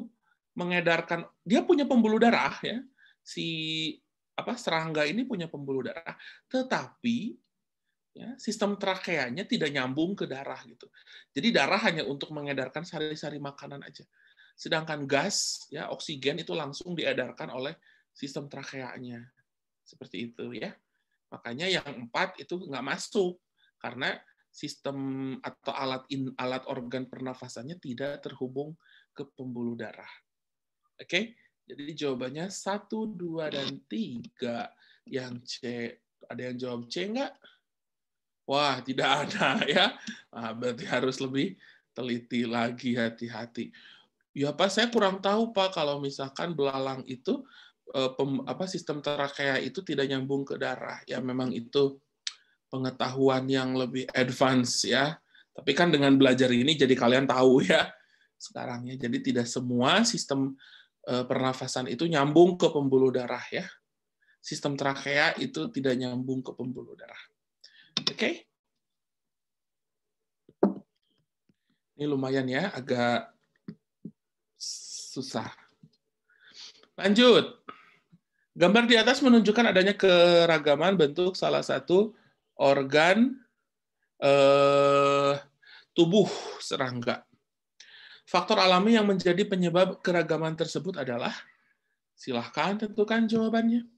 mengedarkan, dia punya pembuluh darah ya. Si serangga ini punya pembuluh darah, tetapi ya, sistem trakeanya tidak nyambung ke darah gitu. Jadi darah hanya untuk mengedarkan sari-sari makanan aja. Sedangkan gas ya oksigen itu langsung diedarkan oleh sistem trakeanya. Seperti itu ya. Makanya yang 4 itu nggak masuk karena sistem atau alat organ pernafasannya tidak terhubung ke pembuluh darah. Oke, jadi jawabannya 1, 2, dan 3. Yang C, ada yang jawab C nggak? Wah, tidak ada ya. Berarti harus lebih teliti lagi, hati-hati. Ya Pak, saya kurang tahu Pak kalau misalkan belalang itu sistem trakea itu tidak nyambung ke darah. Ya memang itu pengetahuan yang lebih advance ya. Tapi kan dengan belajar ini jadi kalian tahu ya sekarang ya. Jadi tidak semua sistem pernafasan itu nyambung ke pembuluh darah ya. Sistem trakea itu tidak nyambung ke pembuluh darah. Oke? Ini lumayan ya, agak susah. Lanjut. Gambar di atas menunjukkan adanya keragaman bentuk salah satu organ tubuh serangga. Faktor alami yang menjadi penyebab keragaman tersebut adalah, silahkan tentukan jawabannya.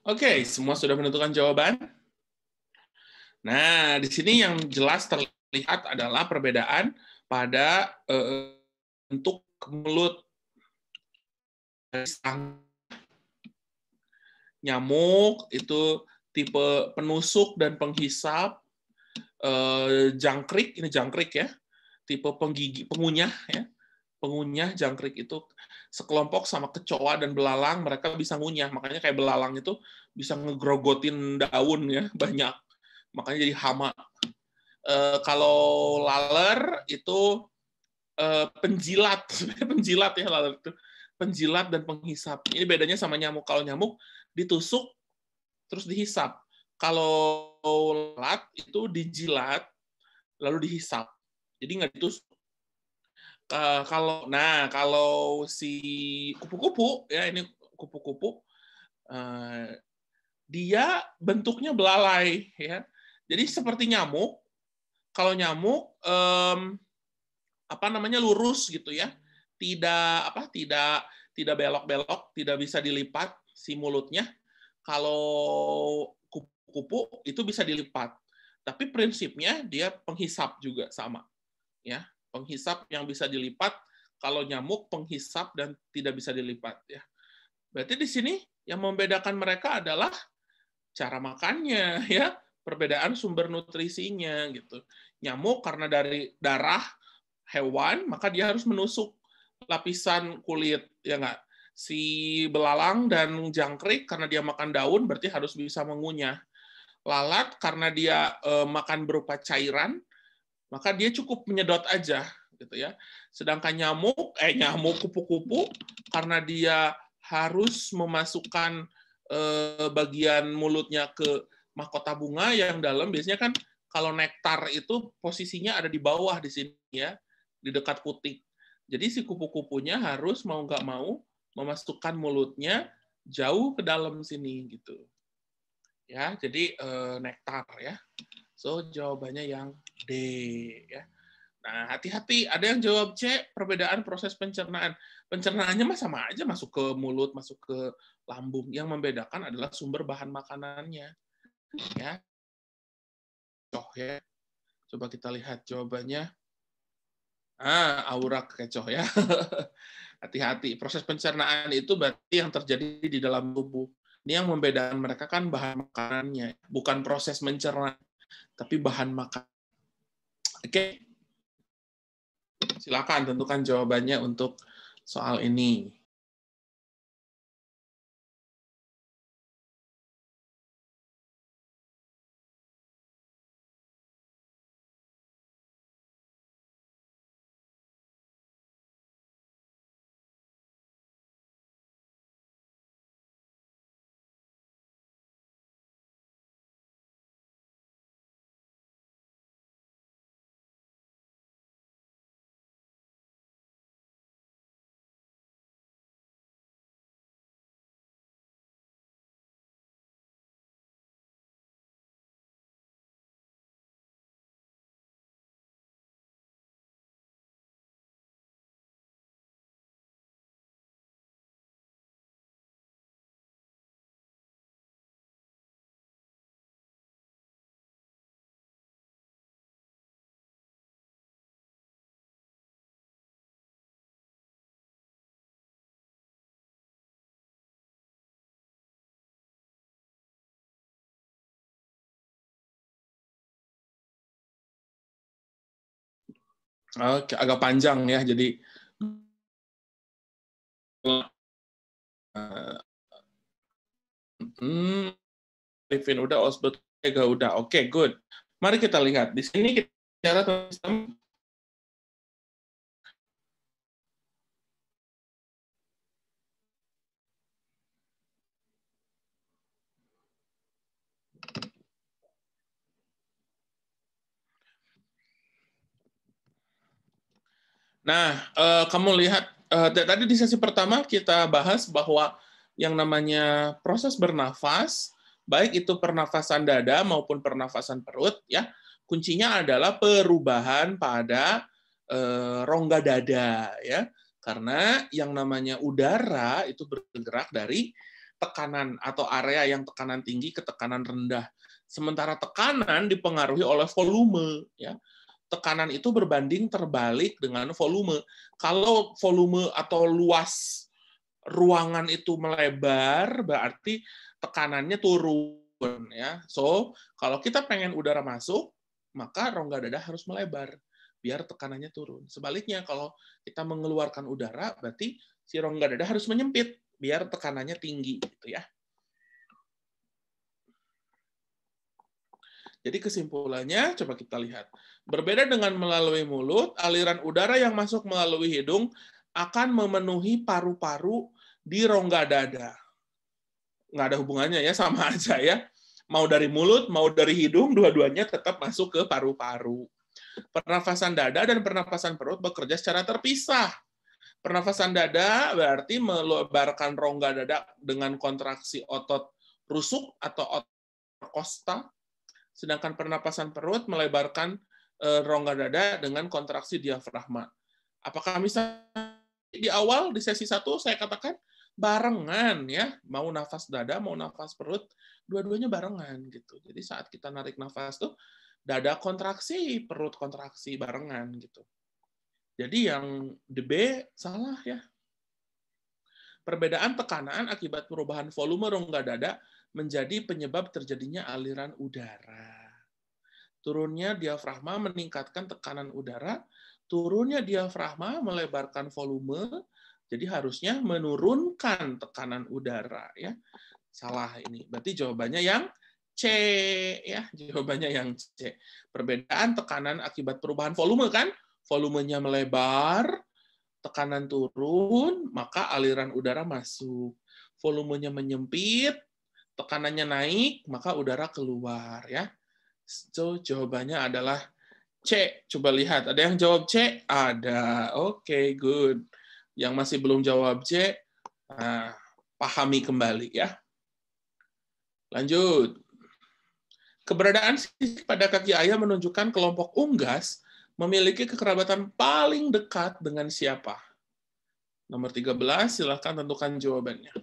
Oke, semua sudah menentukan jawaban? Nah, di sini yang jelas terlihat adalah perbedaan pada bentuk mulut. Nyamuk itu tipe penusuk dan penghisap. Jangkrik, ini jangkrik ya, tipe pengunyah ya. Pengunyah jangkrik itu sekelompok sama kecoa dan belalang, mereka bisa ngunyah. Makanya kayak belalang itu bisa ngegrogotin daun ya, banyak. Makanya jadi hama. Kalau laler itu penjilat, penjilat ya laler itu. Penjilat dan penghisap. Ini bedanya sama nyamuk. Kalau nyamuk ditusuk terus dihisap. Kalau lalat itu dijilat lalu dihisap. Jadi nggak ditusuk. Kalau si kupu-kupu ya, ini kupu-kupu dia bentuknya belalai ya. Jadi seperti nyamuk. Kalau nyamuk lurus gitu ya. Tidak belok-belok, tidak bisa dilipat si mulutnya. Kalau kupu-kupu itu bisa dilipat. Tapi prinsipnya dia penghisap juga sama. Ya, penghisap yang bisa dilipat. Kalau nyamuk penghisap dan tidak bisa dilipat ya. Berarti di sini yang membedakan mereka adalah cara makannya ya, perbedaan sumber nutrisinya gitu. Nyamuk karena dari darah hewan, maka dia harus menusuk lapisan kulit ya enggak. Si belalang dan jangkrik karena dia makan daun berarti harus bisa mengunyah. Lalat karena dia makan berupa cairan, maka dia cukup menyedot aja gitu ya. Sedangkan nyamuk kupu-kupu karena dia harus memasukkan bagian mulutnya ke mahkota bunga yang dalam, biasanya kan kalau nektar itu posisinya ada di bawah di sini ya, di dekat putik. Jadi si kupu-kupunya harus mau nggak mau memasukkan mulutnya jauh ke dalam sini gitu. Ya, jadi nektar ya. So jawabannya yang D ya. Nah, hati-hati, ada yang jawab C, perbedaan proses pencernaan. Pencernaannya mah sama aja, masuk ke mulut, masuk ke lambung. Yang membedakan adalah sumber bahan makanannya. Ya. Ya. Coba kita lihat jawabannya. Aura kecoh ya. Hati-hati, proses pencernaan itu berarti yang terjadi di dalam tubuh. Ini yang membedakan mereka kan bahan makanannya, bukan proses mencerna, tapi bahan makan. Oke. Silakan tentukan jawabannya untuk soal ini. Oke, agak panjang ya, jadi Livin udah, Osbert udah. Oke, good. Mari kita lihat di sini kita bicara tentang kamu lihat tadi di sesi pertama kita bahas bahwa yang namanya proses bernafas, baik itu pernafasan dada maupun pernafasan perut, ya kuncinya adalah perubahan pada rongga dada, ya karena yang namanya udara itu bergerak dari tekanan atau area yang tekanan tinggi ke tekanan rendah. Sementara tekanan dipengaruhi oleh volume, ya. Tekanan itu berbanding terbalik dengan volume. Kalau volume atau luas ruangan itu melebar, berarti tekanannya turun, ya. So, kalau kita pengen udara masuk, maka rongga dada harus melebar biar tekanannya turun. Sebaliknya, kalau kita mengeluarkan udara, berarti si rongga dada harus menyempit biar tekanannya tinggi, gitu ya. Jadi kesimpulannya, coba kita lihat. Berbeda dengan melalui mulut, aliran udara yang masuk melalui hidung akan memenuhi paru-paru di rongga dada. Nggak ada hubungannya ya, sama aja ya. Mau dari mulut, mau dari hidung, dua-duanya tetap masuk ke paru-paru. Pernafasan dada dan pernafasan perut bekerja secara terpisah. Pernafasan dada berarti melebarkan rongga dada dengan kontraksi otot rusuk atau otot kosta, sedangkan pernapasan perut melebarkan rongga dada dengan kontraksi diafragma. Apakah misalnya di awal di sesi 1 saya katakan barengan ya, mau nafas dada, mau nafas perut, dua-duanya barengan gitu. Jadi saat kita narik nafas tuh dada kontraksi, perut kontraksi barengan gitu. Jadi yang D B salah ya. Perbedaan tekanan akibat perubahan volume rongga dada menjadi penyebab terjadinya aliran udara. Turunnya diafragma meningkatkan tekanan udara, turunnya diafragma melebarkan volume, jadi harusnya menurunkan tekanan udara ya. Salah ini. Berarti jawabannya yang C ya, jawabannya yang C. Perbedaan tekanan akibat perubahan volume kan? Volumenya melebar, tekanan turun, maka aliran udara masuk. Volumenya menyempit, tekanannya naik, maka udara keluar ya. So, jawabannya adalah C. Coba lihat, ada yang jawab C? Ada. Oke, good. Yang masih belum jawab C, pahami kembali ya. Lanjut. Keberadaan sisik pada kaki ayam menunjukkan kelompok unggas memiliki kekerabatan paling dekat dengan siapa? Nomor 13, silahkan tentukan jawabannya.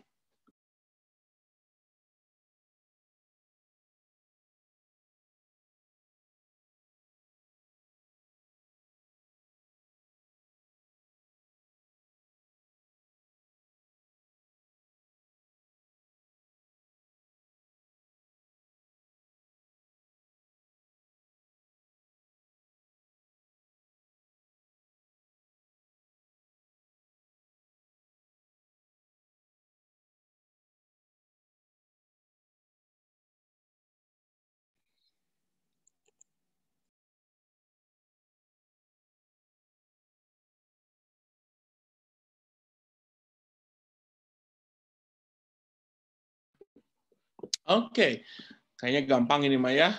Oke, kayaknya gampang ini Maya.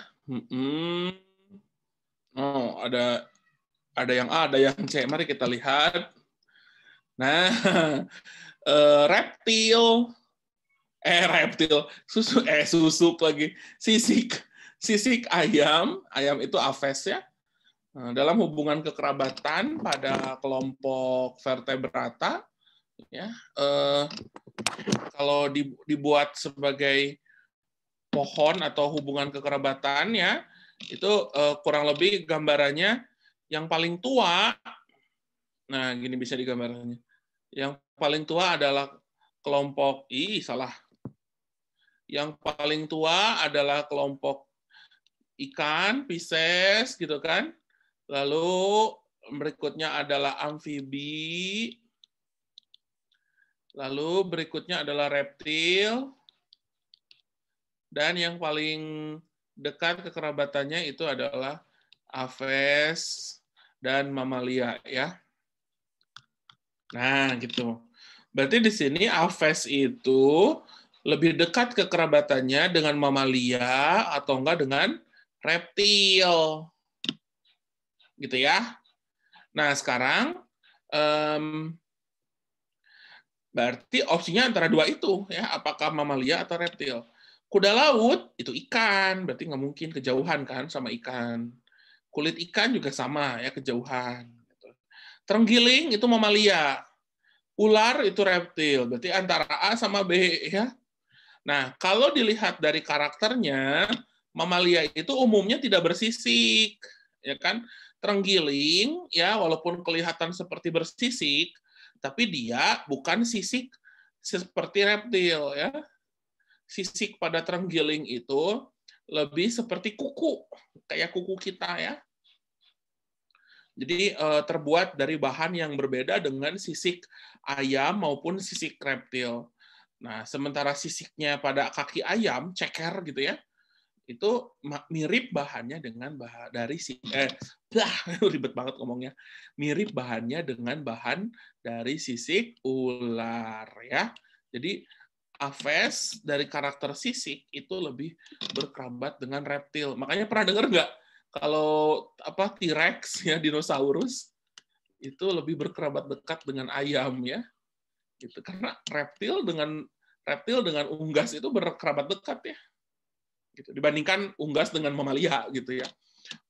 Oh, ada yang A, ada yang C. Mari kita lihat. Nah, reptil, susuk lagi. Sisik ayam itu aves ya. Dalam hubungan kekerabatan pada kelompok vertebrata, ya, kalau dibuat sebagai pohon atau hubungan kekerabatan ya, itu kurang lebih gambarannya yang paling tua. Nah, gini bisa digambarkannya. Yang paling tua adalah kelompok salah. Yang paling tua adalah kelompok ikan, Pisces gitu kan. Lalu berikutnya adalah amfibi. Lalu berikutnya adalah reptil. Dan yang paling dekat kekerabatannya itu adalah aves dan mamalia ya. Nah, gitu. Berarti di sini aves itu lebih dekat kekerabatannya dengan mamalia atau enggak dengan reptil. Gitu ya. Nah, sekarang berarti opsinya antara dua itu ya, apakah mamalia atau reptil. Kuda laut itu ikan, berarti nggak mungkin kejauhan kan sama ikan. Kulit ikan juga sama ya, kejauhan. Terenggiling itu mamalia. Ular itu reptil, berarti antara A sama B ya. Nah, kalau dilihat dari karakternya, mamalia itu umumnya tidak bersisik, ya kan? Terenggiling, ya walaupun kelihatan seperti bersisik, tapi dia bukan sisik seperti reptil, ya. Sisik pada terenggiling itu lebih seperti kuku, kayak kuku kita, ya. Jadi terbuat dari bahan yang berbeda dengan sisik ayam maupun sisik reptil. Nah, sementara sisiknya pada kaki ayam, ceker gitu ya, itu mirip bahannya dengan dari ribet banget ngomongnya. Mirip bahannya dengan bahan dari sisik ular ya. Jadi aves dari karakter sisik itu lebih berkerabat dengan reptil. Makanya pernah dengar nggak kalau T-Rex ya, dinosaurus itu lebih berkerabat dekat dengan ayam ya. Gitu. Karena reptil dengan unggas itu berkerabat dekat ya. Gitu. Dibandingkan unggas dengan mamalia gitu ya.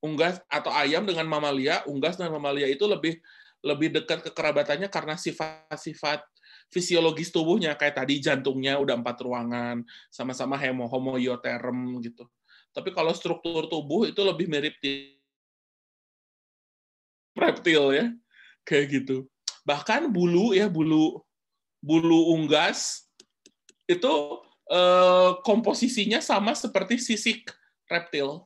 Unggas atau ayam dengan mamalia, unggas dengan mamalia itu lebih dekat kekerabatannya karena sifat-sifat fisiologis tubuhnya, kayak tadi jantungnya udah 4 ruangan, sama-sama homoioterm gitu. Tapi kalau struktur tubuh itu lebih mirip di reptil ya, kayak gitu. Bahkan bulu ya, bulu unggas itu komposisinya sama seperti sisik reptil.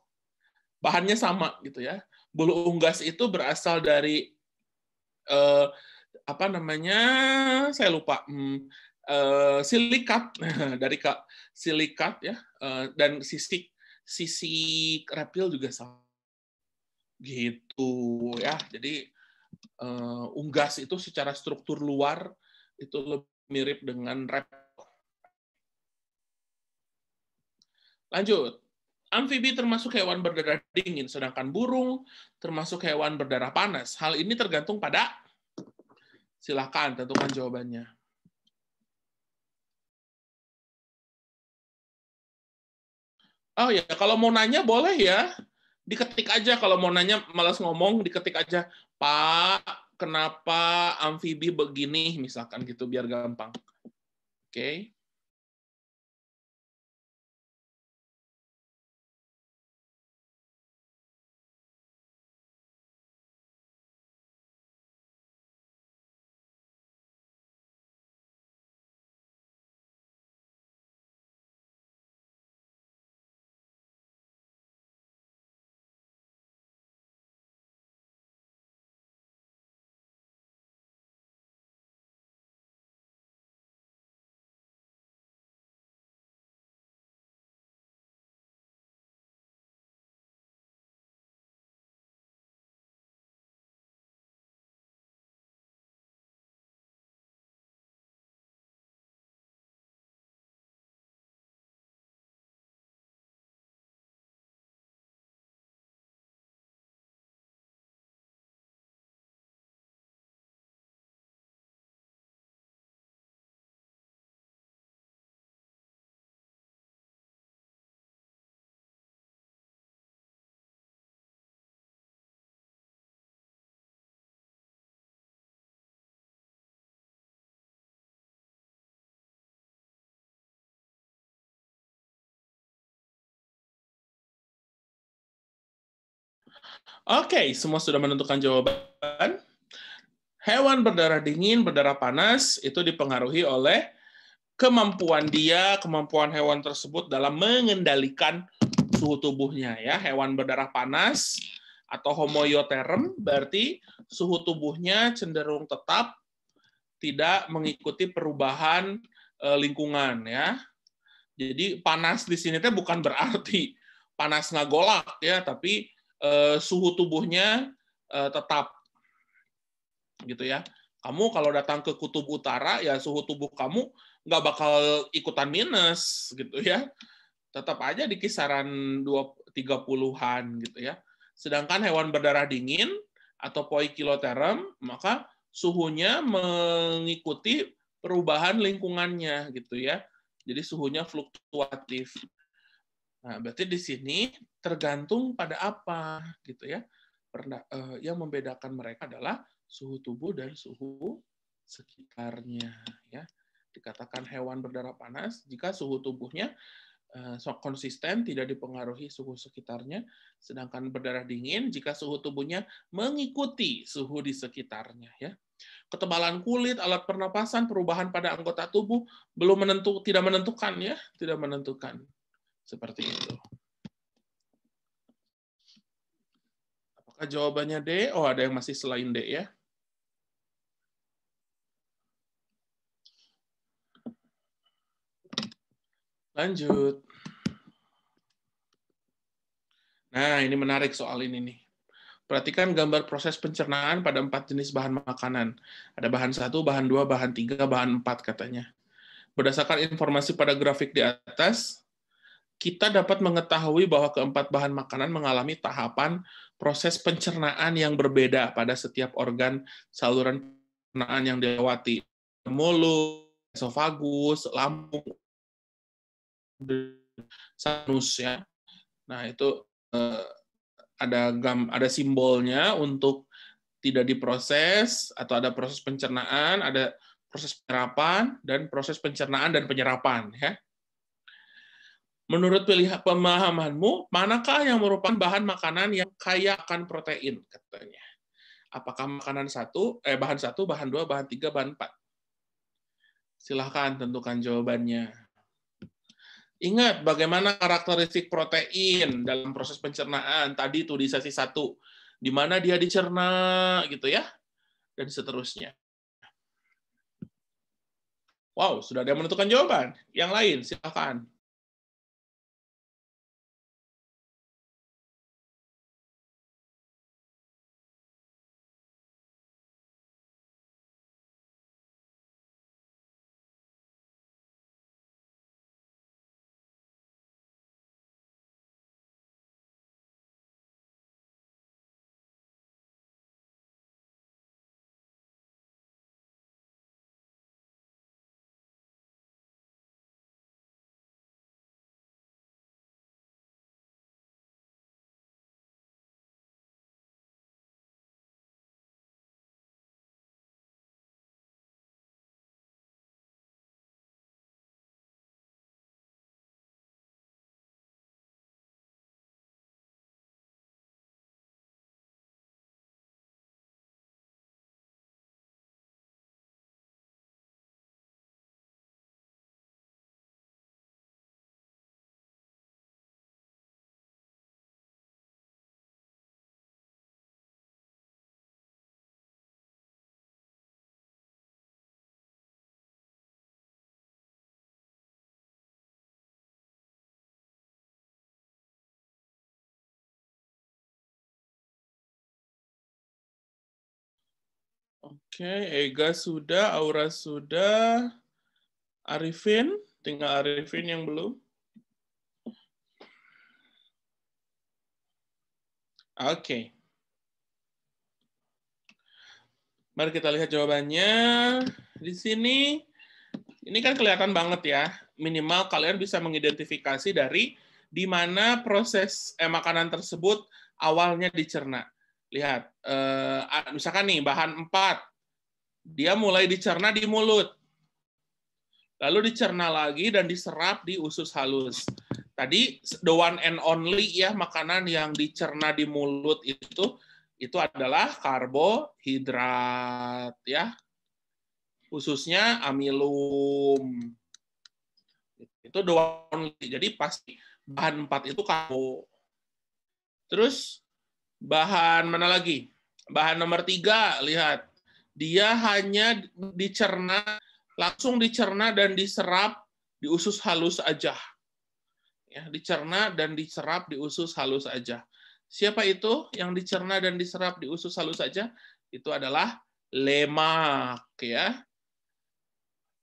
Bahannya sama gitu ya. Bulu unggas itu berasal dari apa namanya? Saya lupa. Silikat dari silikat ya, dan sisik reptil juga sama. Gitu ya. Jadi unggas itu secara struktur luar itu lebih mirip dengan reptil. Lanjut. Amfibi termasuk hewan berdarah dingin, sedangkan burung termasuk hewan berdarah panas. Hal ini tergantung pada, silakan tentukan jawabannya. Oh ya, kalau mau nanya boleh ya, diketik aja. Kalau mau nanya malas ngomong, diketik aja. Pak, kenapa amfibi begini, misalkan gitu, biar gampang. Oke. Oke, semua sudah menentukan jawaban. Hewan berdarah dingin, berdarah panas itu dipengaruhi oleh kemampuan hewan tersebut dalam mengendalikan suhu tubuhnya ya. Hewan berdarah panas atau homoioterm berarti suhu tubuhnya cenderung tetap, tidak mengikuti perubahan lingkungan ya. Jadi panas di sini teh bukan berarti panas ngagolak ya, tapi suhu tubuhnya tetap gitu ya. Kamu kalau datang ke kutub utara ya suhu tubuh kamu nggak bakal ikutan minus gitu ya. Tetap aja di kisaran 30-an gitu ya. Sedangkan hewan berdarah dingin atau poikiloterm maka suhunya mengikuti perubahan lingkungannya gitu ya. Jadi suhunya fluktuatif. Nah, berarti di sini tergantung pada apa gitu ya. Yang membedakan mereka adalah suhu tubuh dan suhu sekitarnya ya. Dikatakan hewan berdarah panas jika suhu tubuhnya konsisten, tidak dipengaruhi suhu sekitarnya, sedangkan berdarah dingin jika suhu tubuhnya mengikuti suhu di sekitarnya. Ya. Ketebalan kulit, alat pernapasan, perubahan pada anggota tubuh tidak menentukan, ya, tidak menentukan. Seperti itu. Apakah jawabannya D? Oh, ada yang masih selain D, ya. Lanjut. Nah, ini menarik soal ini nih. Perhatikan gambar proses pencernaan pada 4 jenis bahan makanan. Ada bahan 1, bahan 2, bahan 3, bahan 4 katanya. Berdasarkan informasi pada grafik di atas, kita dapat mengetahui bahwa keempat bahan makanan mengalami tahapan proses pencernaan yang berbeda pada setiap organ saluran pencernaan yang dilewati. Mulut, esofagus, lambung, sanus, ya. Nah, itu ada simbolnya untuk tidak diproses, atau ada proses pencernaan, ada proses penyerapan, dan proses pencernaan dan penyerapan. Ya. Menurut pemahamanmu, manakah yang merupakan bahan makanan yang kaya akan protein? Katanya. Apakah bahan 1, bahan 2, bahan 3, bahan 4? Silahkan tentukan jawabannya. Ingat bagaimana karakteristik protein dalam proses pencernaan tadi tuh di sesi 1, di mana dia dicerna gitu ya, dan seterusnya. Wow, sudah ada yang menentukan jawaban. Yang lain silakan. Oke, Ega sudah, Aura sudah, Arifin, tinggal Arifin yang belum. Oke. Mari kita lihat jawabannya. Di sini, ini kan kelihatan banget ya. Minimal kalian bisa mengidentifikasi dari di mana proses makanan tersebut awalnya dicerna. Lihat, misalkan nih, bahan 4, dia mulai dicerna di mulut. Lalu dicerna lagi dan diserap di usus halus. Tadi, the one and only ya, makanan yang dicerna di mulut itu adalah karbohidrat ya, khususnya amilum. Itu doang. Jadi pasti bahan 4 itu karbo. Terus bahan mana lagi? Bahan nomor 3, lihat. Dia hanya langsung dicerna dan diserap di usus halus aja. Ya, dicerna dan diserap di usus halus aja. Siapa itu yang dicerna dan diserap di usus halus saja? Itu adalah lemak, ya.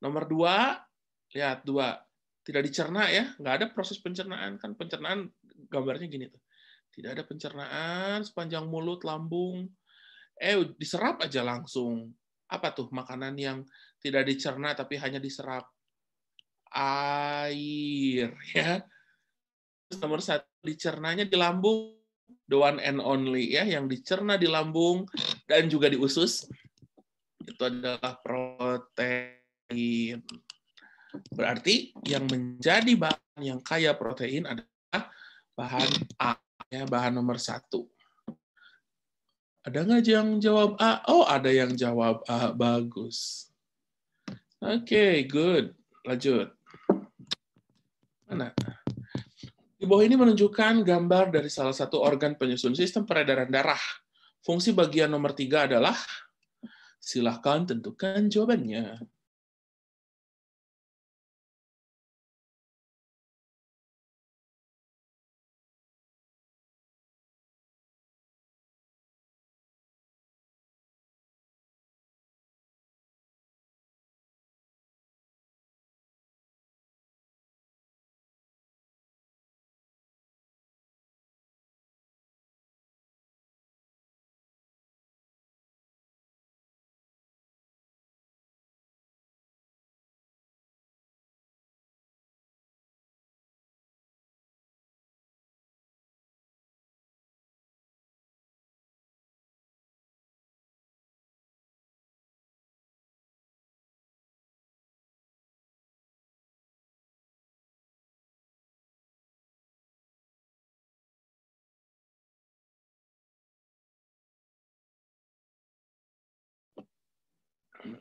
Nomor 2, lihat 2. Tidak dicerna ya, nggak ada proses pencernaan. Kan pencernaan gambarnya gini tuh. Tidak ada pencernaan sepanjang mulut, lambung. Diserap aja langsung. Apa tuh makanan yang tidak dicerna tapi hanya diserap? Air, ya. Nomor 1, dicernanya di lambung, the one and only ya, yang dicerna di lambung dan juga di usus, itu adalah protein. Berarti yang menjadi bahan yang kaya protein adalah bahan A, ya, bahan nomor 1. Ada nggak yang jawab A? Oh, ada yang jawab A. Bagus. Oke, good. Lanjut. Mana? Di bawah ini menunjukkan gambar dari salah satu organ penyusun sistem peredaran darah. Fungsi bagian nomor 3 adalah, silahkan tentukan jawabannya.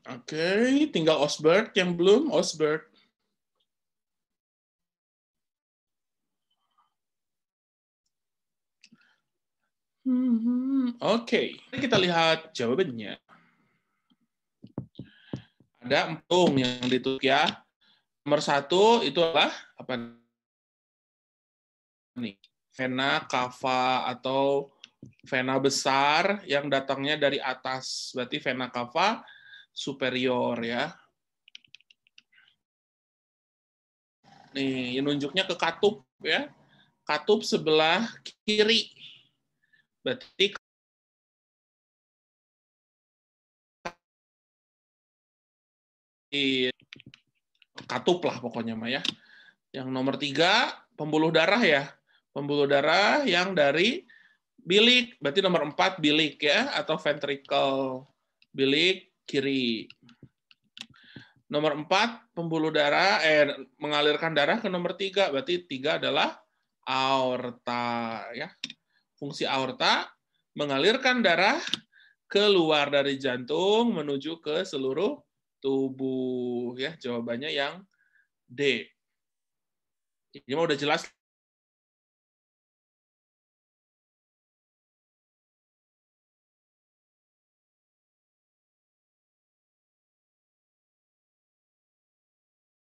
Oke, tinggal Osbert yang belum. Osbert. Oke, mari kita lihat jawabannya. Ada empung yang ditulis ya. Nomor 1 itu adalah apa nih? Vena cava atau vena besar yang datangnya dari atas. Berarti vena cava superior ya. Nih, nunjuknya ke katup ya. Katup sebelah kiri. Berarti katup lah pokoknya Maya. Yang nomor 3, pembuluh darah ya. Pembuluh darah yang dari bilik. Berarti nomor 4 bilik ya, atau ventricle. Bilik kiri. Nomor 4, pembuluh darah, mengalirkan darah ke nomor 3. Berarti 3 adalah aorta. Ya. Fungsi aorta, mengalirkan darah keluar dari jantung menuju ke seluruh tubuh. Ya, jawabannya yang D. Ini mah udah jelas.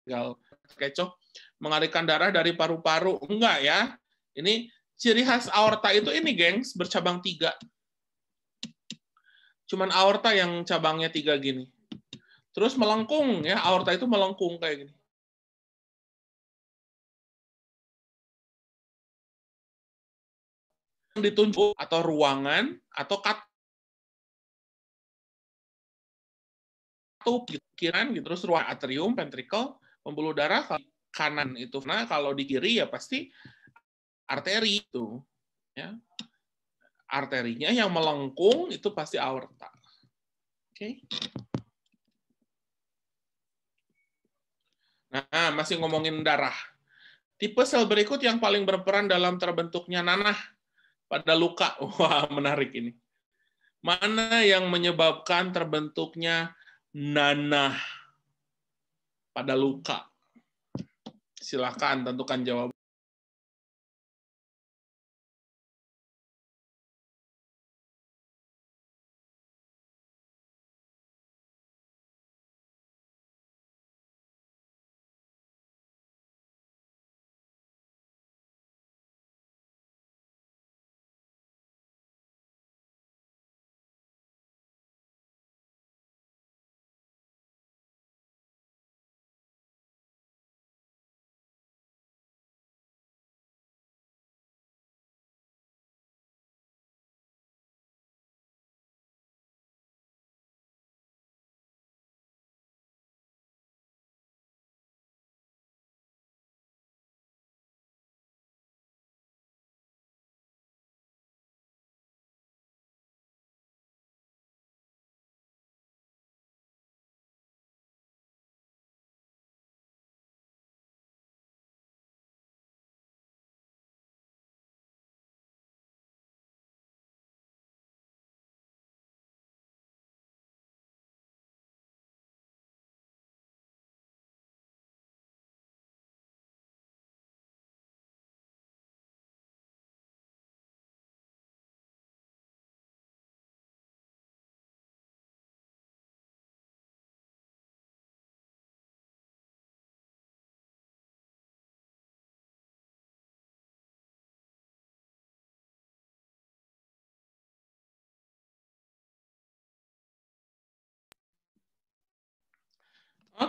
Tinggal kecoh, mengalirkan darah dari paru-paru. Enggak ya. Ini ciri khas aorta itu ini, gengs, bercabang 3. Cuman aorta yang cabangnya 3 gini. Terus melengkung ya, aorta itu melengkung kayak gini. Ditunjuk atau ruangan atau katup gitu, kiran gitu, terus ruang atrium, ventricle, pembuluh darah kanan itu. Nah, kalau di kiri ya pasti arteri itu. Ya. Arterinya yang melengkung itu pasti aorta. Oke. Nah, masih ngomongin darah. Tipe sel berikut yang paling berperan dalam terbentuknya nanah pada luka. Wah, menarik ini. Mana yang menyebabkan terbentuknya nanah pada luka? Silakan tentukan jawaban.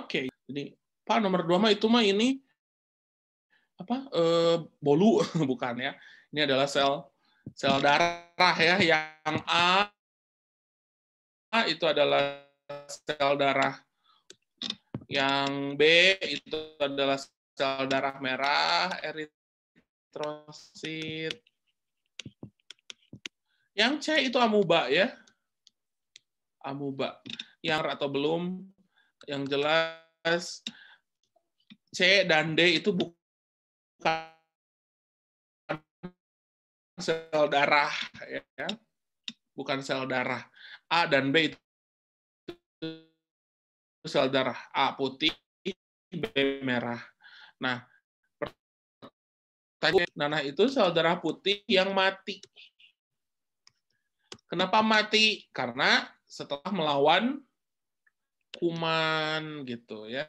Oke. Jadi, Pak nomor 2 mah itu mah ini apa? Bolu bukan ya. Ini adalah sel darah ya. Yang A itu adalah sel darah. Yang B itu adalah sel darah merah, eritrosit. Yang C itu amuba ya. Amuba. Yang atau belum, yang jelas C dan D itu bukan sel darah ya. Bukan sel darah. A dan B itu sel darah. A putih, B merah. Nah, nanah itu sel darah putih yang mati. Kenapa mati? Karena setelah melawan kuman gitu ya.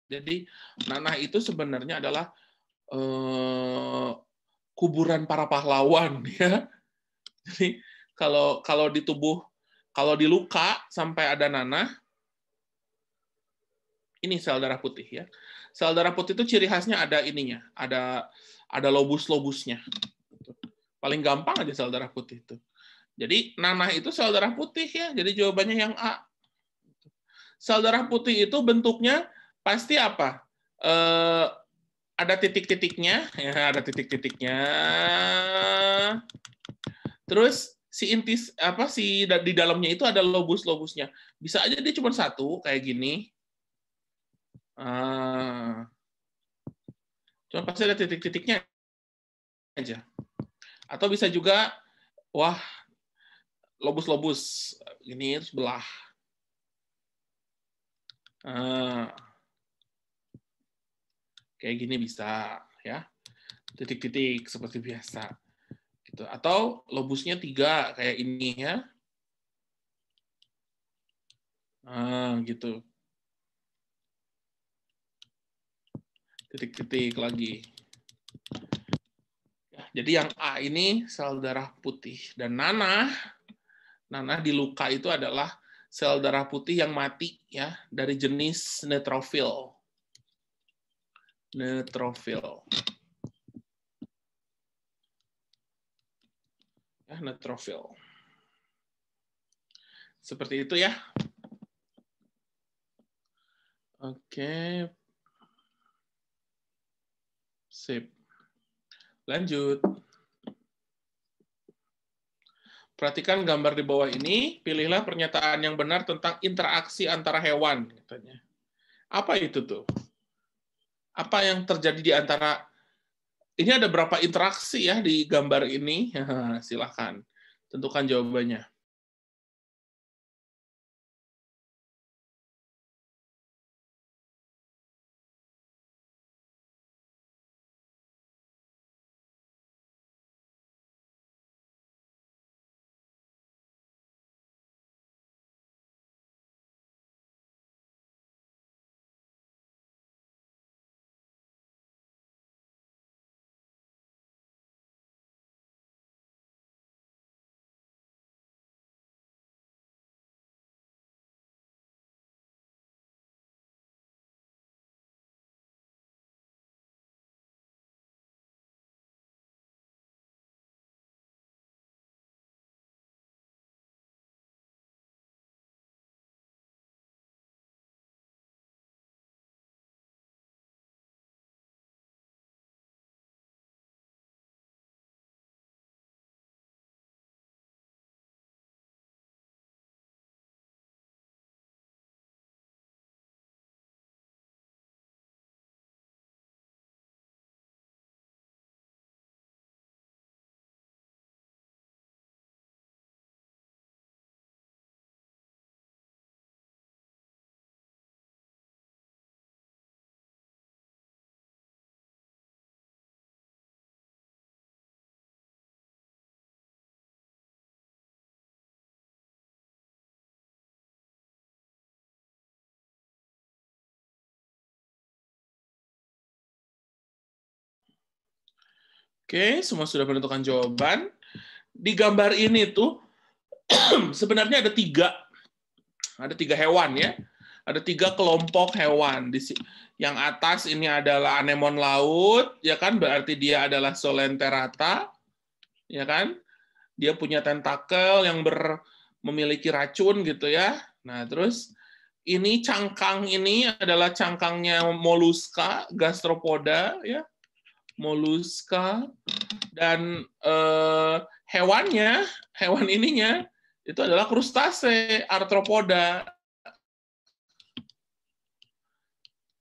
Jadi nanah itu sebenarnya adalah kuburan para pahlawan ya. Jadi kalau di tubuh, kalau di luka sampai ada nanah, ini sel darah putih ya. Sel darah putih itu ciri khasnya ada ininya, ada lobus-lobusnya. Paling gampang aja sel darah putih itu. Jadi nanah itu sel darah putih ya. Jadi jawabannya yang A. Sel darah putih itu bentuknya pasti apa? Ada titik-titiknya, ya ada titik-titiknya. Terus si di dalamnya itu ada lobus-lobusnya. Bisa aja dia cuma satu kayak gini. Cuma pasti ada titik-titiknya aja. Atau bisa juga, wah, lobus-lobus ini sebelah. Kayak gini bisa ya, titik-titik seperti biasa. Gitu. Atau lobusnya 3 kayak ini ya. Gitu. Titik-titik lagi. Ya, jadi yang A ini sel darah putih. Dan nanah di luka itu adalah sel darah putih yang mati ya, dari jenis neutrofil. Ya, neutrofil. Seperti itu ya. Oke. Sip. Lanjut. Perhatikan gambar di bawah ini, pilihlah pernyataan yang benar tentang interaksi antara hewan. Katanya. Apa itu tuh? Apa yang terjadi di antara... Ini ada berapa interaksi ya di gambar ini? Silahkan, tentukan jawabannya. Oke, semua sudah menentukan jawaban. Di gambar ini tuh sebenarnya ada 3 hewan ya. ada 3 kelompok hewan. Yang atas ini adalah anemon laut, ya kan? Berarti dia adalah Solenterata, ya kan? Dia punya tentakel yang memiliki racun gitu ya. Nah, terus ini cangkang ini adalah cangkangnya moluska, gastropoda, ya. Moluska. Dan hewan ininya itu adalah krustase, arthropoda.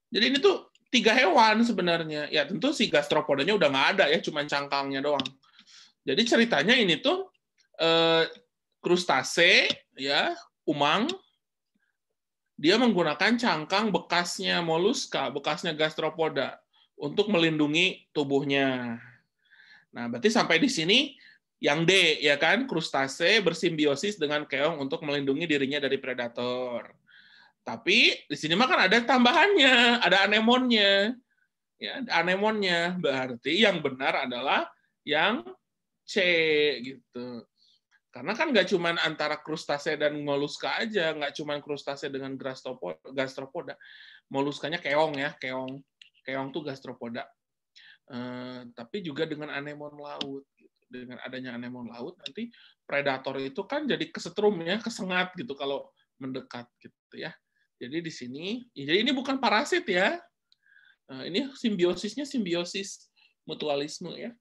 Jadi ini tuh 3 hewan sebenarnya. Ya tentu si gastropodanya udah nggak ada ya, cuma cangkangnya doang. Jadi ceritanya ini tuh krustase, ya, umang, dia menggunakan cangkang bekasnya moluska, bekasnya gastropoda untuk melindungi tubuhnya. Nah, berarti sampai di sini yang D, ya kan, krustase bersimbiosis dengan keong untuk melindungi dirinya dari predator. Tapi di sini mah kan ada tambahannya, ada anemonnya. Ya, anemonnya. Berarti yang benar adalah yang C gitu. Karena kan nggak cuma antara krustase dan moluska aja, nggak cuma krustase dengan gastropoda. Moluskanya keong ya, keong tuh gastropoda. Tapi juga dengan anemon laut. Dengan adanya anemon laut, nanti predator itu kan jadi kesetrum ya, kesengat gitu kalau mendekat gitu ya. Jadi di sini, jadi ini bukan parasit ya. Ini simbiosis mutualisme ya.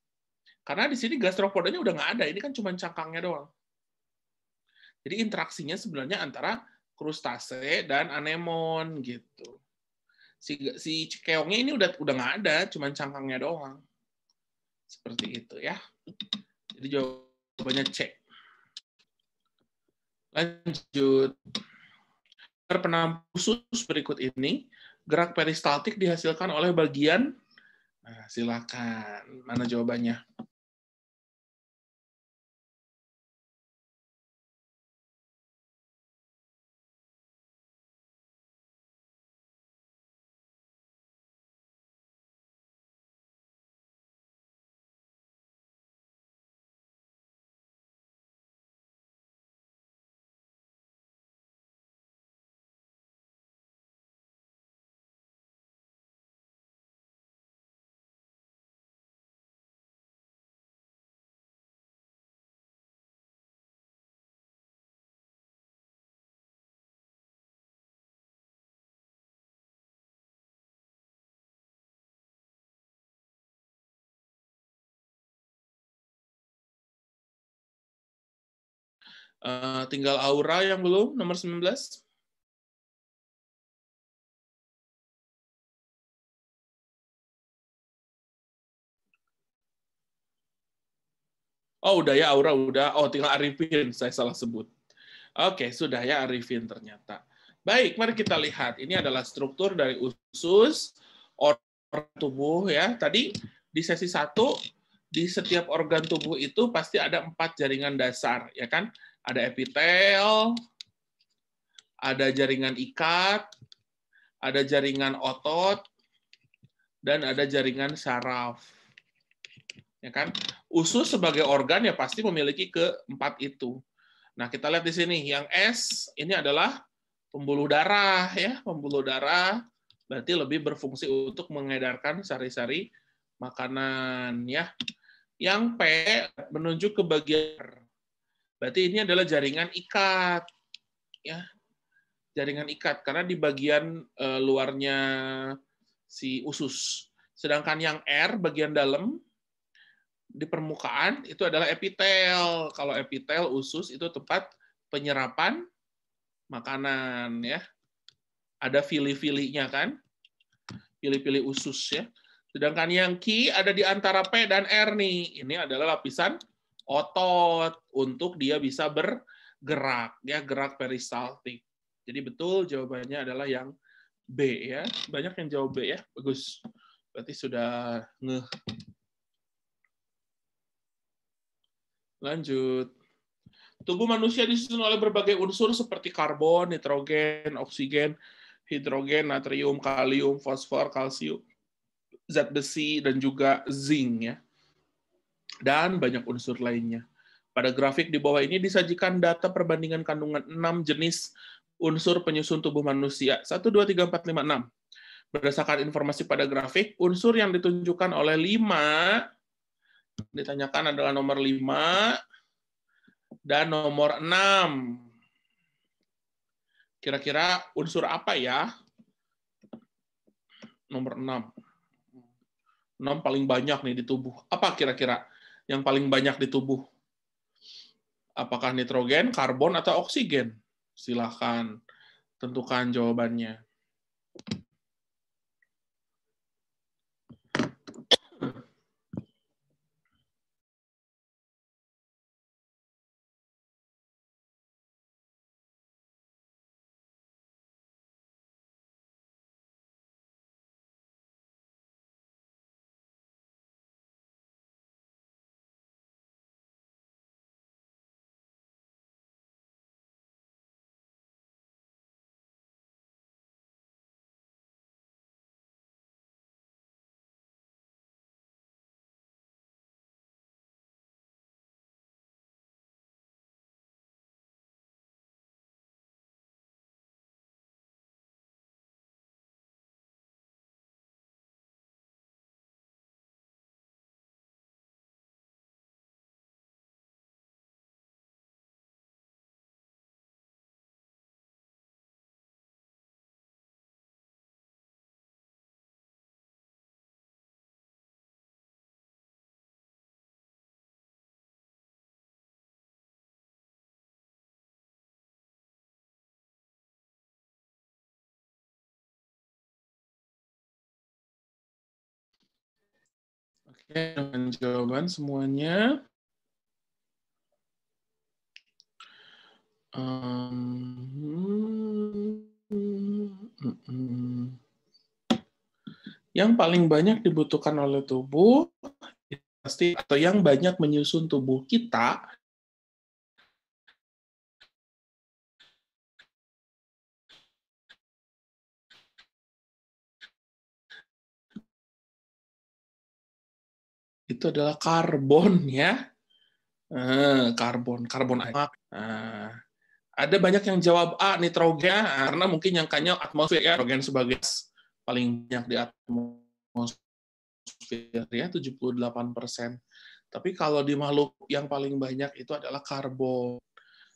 Karena di sini gastropodanya udah nggak ada, ini kan cuma cangkangnya doang. Jadi interaksinya sebenarnya antara krustase dan anemon gitu. Si keongnya ini udah nggak ada, cuma cangkangnya doang. Seperti itu ya. Jadi jawabannya C. Lanjut. Penampung usus berikut ini, gerak peristaltik dihasilkan oleh bagian. Nah, silakan. Mana jawabannya? Tinggal Aura yang belum, nomor 19. Oh, udah ya, Aura udah. Oh, tinggal Arifin, saya salah sebut. Oke, sudah ya Arifin ternyata. Baik, mari kita lihat. Ini adalah struktur dari usus, organ tubuh ya. Tadi di sesi 1, di setiap organ tubuh itu pasti ada 4 jaringan dasar, ya kan? Ada epitel, ada jaringan ikat, ada jaringan otot, dan ada jaringan saraf. Ya kan? Usus sebagai organ ya pasti memiliki keempat itu. Nah, kita lihat di sini yang S ini adalah pembuluh darah ya, pembuluh darah berarti lebih berfungsi untuk mengedarkan sari-sari makanan ya. Yang P menunjuk ke bagian, berarti ini adalah jaringan ikat ya. Jaringan ikat karena di bagian luarnya si usus. Sedangkan yang R bagian dalam di permukaan itu adalah epitel. Kalau epitel usus itu tempat penyerapan makanan ya. Ada fili-filinya kan? Fili-fili usus ya. Sedangkan yang Q ada di antara P dan R nih. Ini adalah lapisan otot untuk dia bisa bergerak ya, gerak peristaltik. Jadi betul jawabannya adalah yang B ya. Banyak yang jawab B ya. Bagus. Berarti sudah ngeh. Lanjut. Tubuh manusia disusun oleh berbagai unsur seperti karbon, nitrogen, oksigen, hidrogen, natrium, kalium, fosfor, kalsium, zat besi, dan juga zinc ya. Dan banyak unsur lainnya. Pada grafik di bawah ini disajikan data perbandingan kandungan 6 jenis unsur penyusun tubuh manusia. 1, 2, 3, 4, 5, 6. Berdasarkan informasi pada grafik, unsur yang ditunjukkan oleh 5, ditanyakan adalah nomor 5 dan nomor 6. Kira-kira unsur apa ya? Nomor 6. 6 paling banyak nih di tubuh. Apa kira-kira yang paling banyak di tubuh? Apakah nitrogen, karbon, atau oksigen? Silahkan tentukan jawabannya. Oke, dengan jawaban semuanya. Yang paling banyak dibutuhkan oleh tubuh pasti atau yang banyak menyusun tubuh kita itu adalah karbon ya. Karbon aktif. Ada banyak yang jawab A, nitrogen, karena mungkin nyangkanya atmosfer ya, nitrogen sebagai paling banyak di atmosfer ya, 78%. Tapi kalau di makhluk yang paling banyak itu adalah karbon.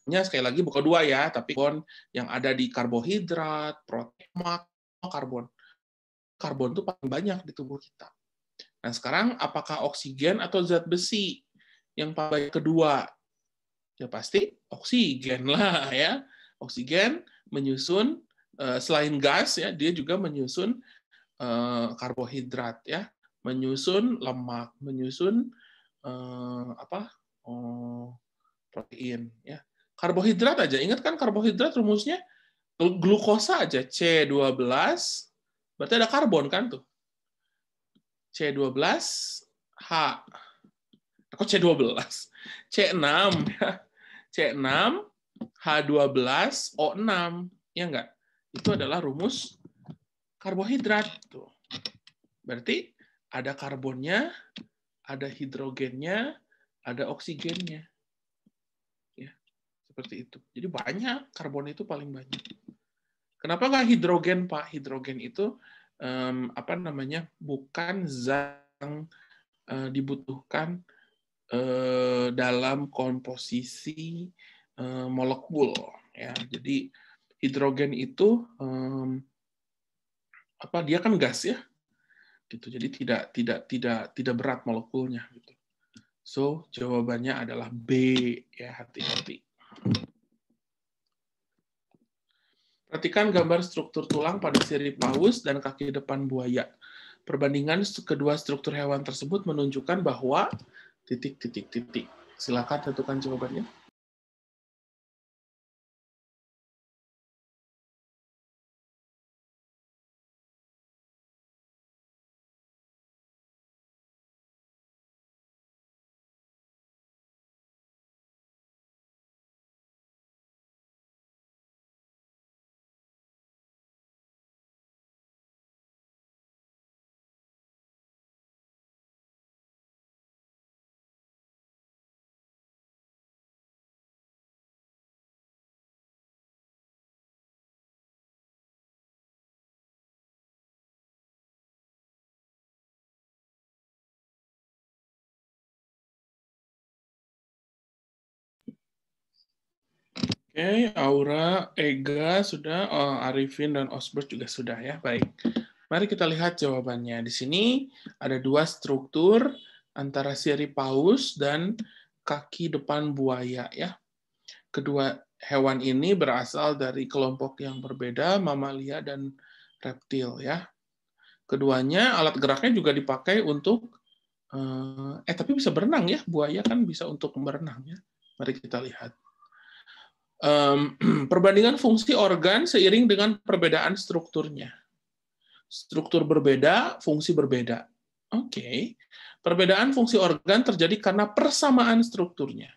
Sekali lagi bukan dua ya, tapi karbon yang ada di karbohidrat, protein, karbon. Karbon itu paling banyak di tubuh kita. Nah, sekarang apakah oksigen atau zat besi yang paling banyak kedua? Ya pasti oksigen lah ya. Oksigen menyusun selain gas ya, dia juga menyusun karbohidrat ya, menyusun lemak, menyusun protein ya. Karbohidrat aja, ingat kan karbohidrat rumusnya glukosa aja C12 berarti ada karbon kan tuh. C12H. Kok C12? C6 ya. C6 H12O6 ya enggak? Itu adalah rumus karbohidrat tuh. Berarti ada karbonnya, ada hidrogennya, ada oksigennya. Ya, seperti itu. Jadi banyak, karbon itu paling banyak. Kenapa nggak hidrogen, Pak? Hidrogen itu bukan zat yang dibutuhkan dalam komposisi molekul. Ya, jadi hidrogen itu dia kan gas ya, gitu. Jadi tidak berat molekulnya. Gitu. So jawabannya adalah B ya, hati-hati. Perhatikan gambar struktur tulang pada sirip paus dan kaki depan buaya. Perbandingan kedua struktur hewan tersebut menunjukkan bahwa ... Silakan tentukan jawabannya. Oke, Aura, Ega sudah, Arifin dan Osbert juga sudah ya. Baik. Mari kita lihat jawabannya. Di sini ada dua struktur antara sirip paus dan kaki depan buaya ya. Kedua hewan ini berasal dari kelompok yang berbeda, mamalia dan reptil ya. Keduanya alat geraknya juga dipakai untuk tapi bisa berenang ya, buaya kan bisa untuk berenang ya. Mari kita lihat. Perbandingan fungsi organ seiring dengan perbedaan strukturnya. Struktur berbeda, fungsi berbeda. Oke. Perbedaan fungsi organ terjadi karena persamaan strukturnya.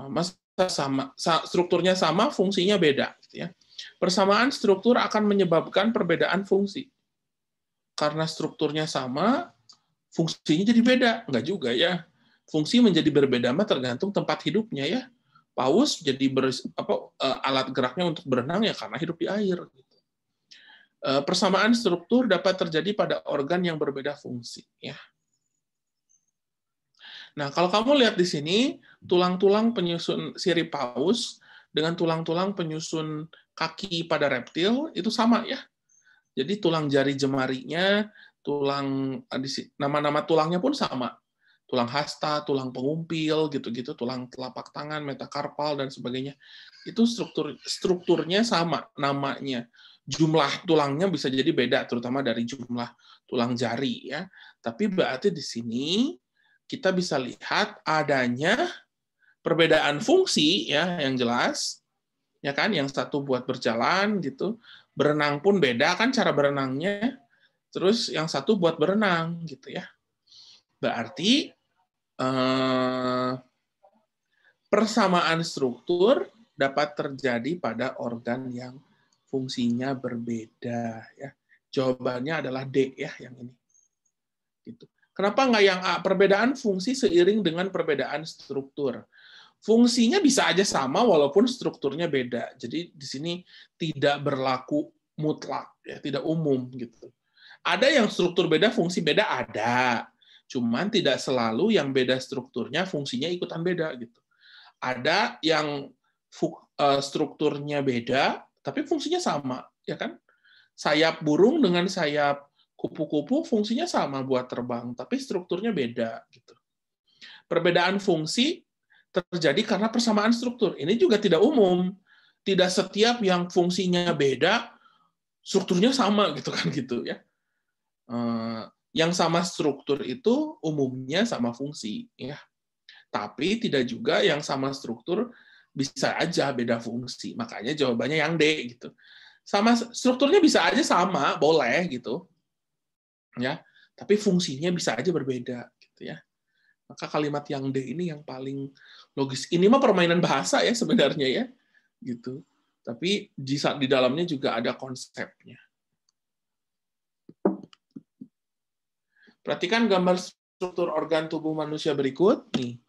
Masa sama, strukturnya sama, fungsinya beda. Gitu ya. Persamaan struktur akan menyebabkan perbedaan fungsi. Karena strukturnya sama, fungsinya jadi beda. Enggak juga ya. Fungsi menjadi berbeda mah tergantung tempat hidupnya ya. Paus jadi alat geraknya untuk berenang ya karena hidup di air. Persamaan struktur dapat terjadi pada organ yang berbeda fungsi. Ya. Nah, kalau kamu lihat di sini, tulang-tulang penyusun sirip paus dengan tulang-tulang penyusun kaki pada reptil itu sama ya. Jadi tulang jari jemarinya, tulang nama-nama tulangnya pun sama. Tulang hasta, tulang pengumpil, gitu-gitu, tulang telapak tangan, metakarpal dan sebagainya. Itu strukturnya sama namanya. Jumlah tulangnya bisa jadi beda, terutama dari jumlah tulang jari ya. Tapi berarti di sini kita bisa lihat adanya perbedaan fungsi ya yang jelas. Ya kan, yang satu buat berjalan gitu. Berenang pun beda kan cara berenangnya. Terus yang satu buat berenang gitu ya. Berarti persamaan struktur dapat terjadi pada organ yang fungsinya berbeda ya. Jawabannya adalah D ya yang ini. Gitu. Kenapa nggak yang A? Perbedaan fungsi seiring dengan perbedaan struktur. Fungsinya bisa aja sama walaupun strukturnya beda. Jadi di sini tidak berlaku mutlak ya, tidak umum gitu. Ada yang struktur beda, fungsi beda ada. Cuman tidak selalu yang beda strukturnya fungsinya ikutan beda gitu. Ada yang strukturnya beda tapi fungsinya sama, ya kan? Sayap burung dengan sayap kupu-kupu fungsinya sama buat terbang, tapi strukturnya beda gitu. Perbedaan fungsi terjadi karena persamaan struktur. Ini juga tidak umum. Tidak setiap yang fungsinya beda strukturnya sama gitu kan gitu ya. Yang sama struktur itu umumnya sama fungsi ya. Tapi tidak juga yang sama struktur bisa aja beda fungsi. Makanya jawabannya yang D gitu. Sama strukturnya bisa aja sama, boleh gitu. Ya. Tapi fungsinya bisa aja berbeda gitu ya. Maka kalimat yang D ini yang paling logis. Ini mah permainan bahasa ya sebenarnya ya. Gitu. Tapi di dalamnya juga ada konsepnya. Perhatikan gambar struktur organ tubuh manusia berikut. Nih.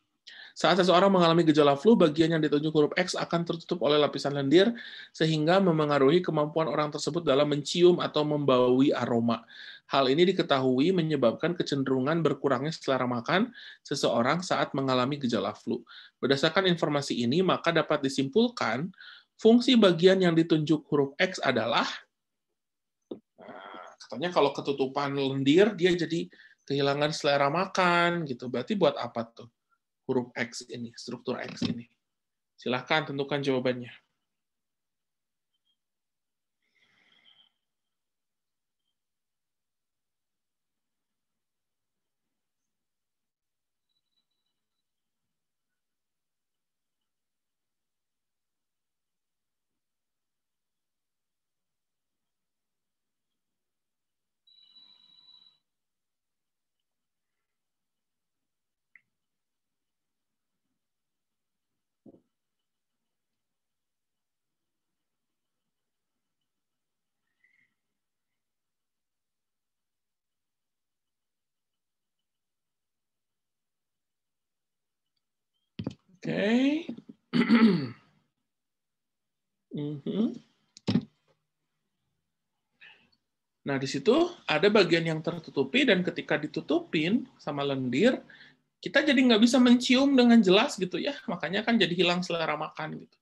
Saat seseorang mengalami gejala flu, bagian yang ditunjuk huruf X akan tertutup oleh lapisan lendir, sehingga memengaruhi kemampuan orang tersebut dalam mencium atau membaui aroma. Hal ini diketahui menyebabkan kecenderungan berkurangnya selera makan seseorang saat mengalami gejala flu. Berdasarkan informasi ini, maka dapat disimpulkan fungsi bagian yang ditunjuk huruf X adalah, katanya kalau ketutupan lendir, dia jadi kehilangan selera makan, gitu. Berarti buat apa tuh? Huruf X ini, struktur X ini. Silahkan tentukan jawabannya. Oke. Nah, di situ ada bagian yang tertutupi, dan ketika ditutupin sama lendir, kita jadi nggak bisa mencium dengan jelas gitu ya. Makanya kan jadi hilang selera makan gitu.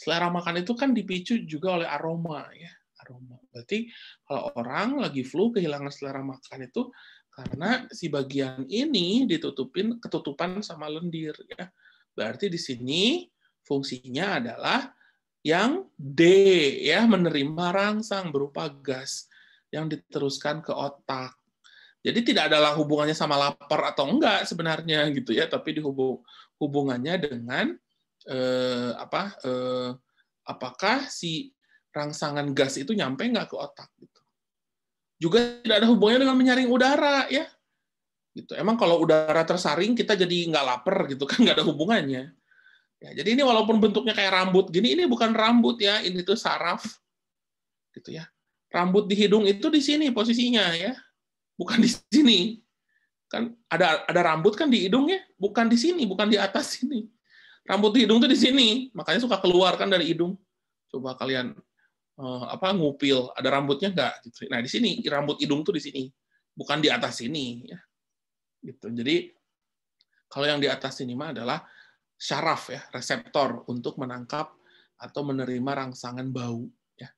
selera makan itu kan dipicu juga oleh aroma ya, aroma. Berarti kalau orang lagi flu kehilangan selera makan itu karena si bagian ini ketutupan sama lendir ya. Berarti di sini fungsinya adalah yang D ya, menerima rangsang berupa gas yang diteruskan ke otak. Jadi tidak adalah hubungannya sama lapar atau enggak sebenarnya gitu ya, tapi hubungannya dengan apakah si rangsangan gas itu nyampe nggak ke otak gitu. Juga tidak ada hubungannya dengan menyaring udara ya. Gitu. Emang kalau udara tersaring kita jadi nggak lapar gitu kan, nggak ada hubungannya. Ya, jadi ini walaupun bentuknya kayak rambut gini, ini bukan rambut ya, ini tuh saraf, gitu ya. Rambut di hidung itu di sini posisinya ya, bukan di sini. Kan ada rambut kan di hidungnya, bukan di sini, bukan di atas sini. Rambut di hidung tuh di sini, makanya suka keluar kan dari hidung. Coba kalian ngupil, ada rambutnya nggak? Gitu. Nah di sini rambut hidung tuh di sini, bukan di atas sini ya. Gitu. Jadi kalau yang di atas sini mah adalah syaraf ya, reseptor untuk menangkap atau menerima rangsangan bau ya.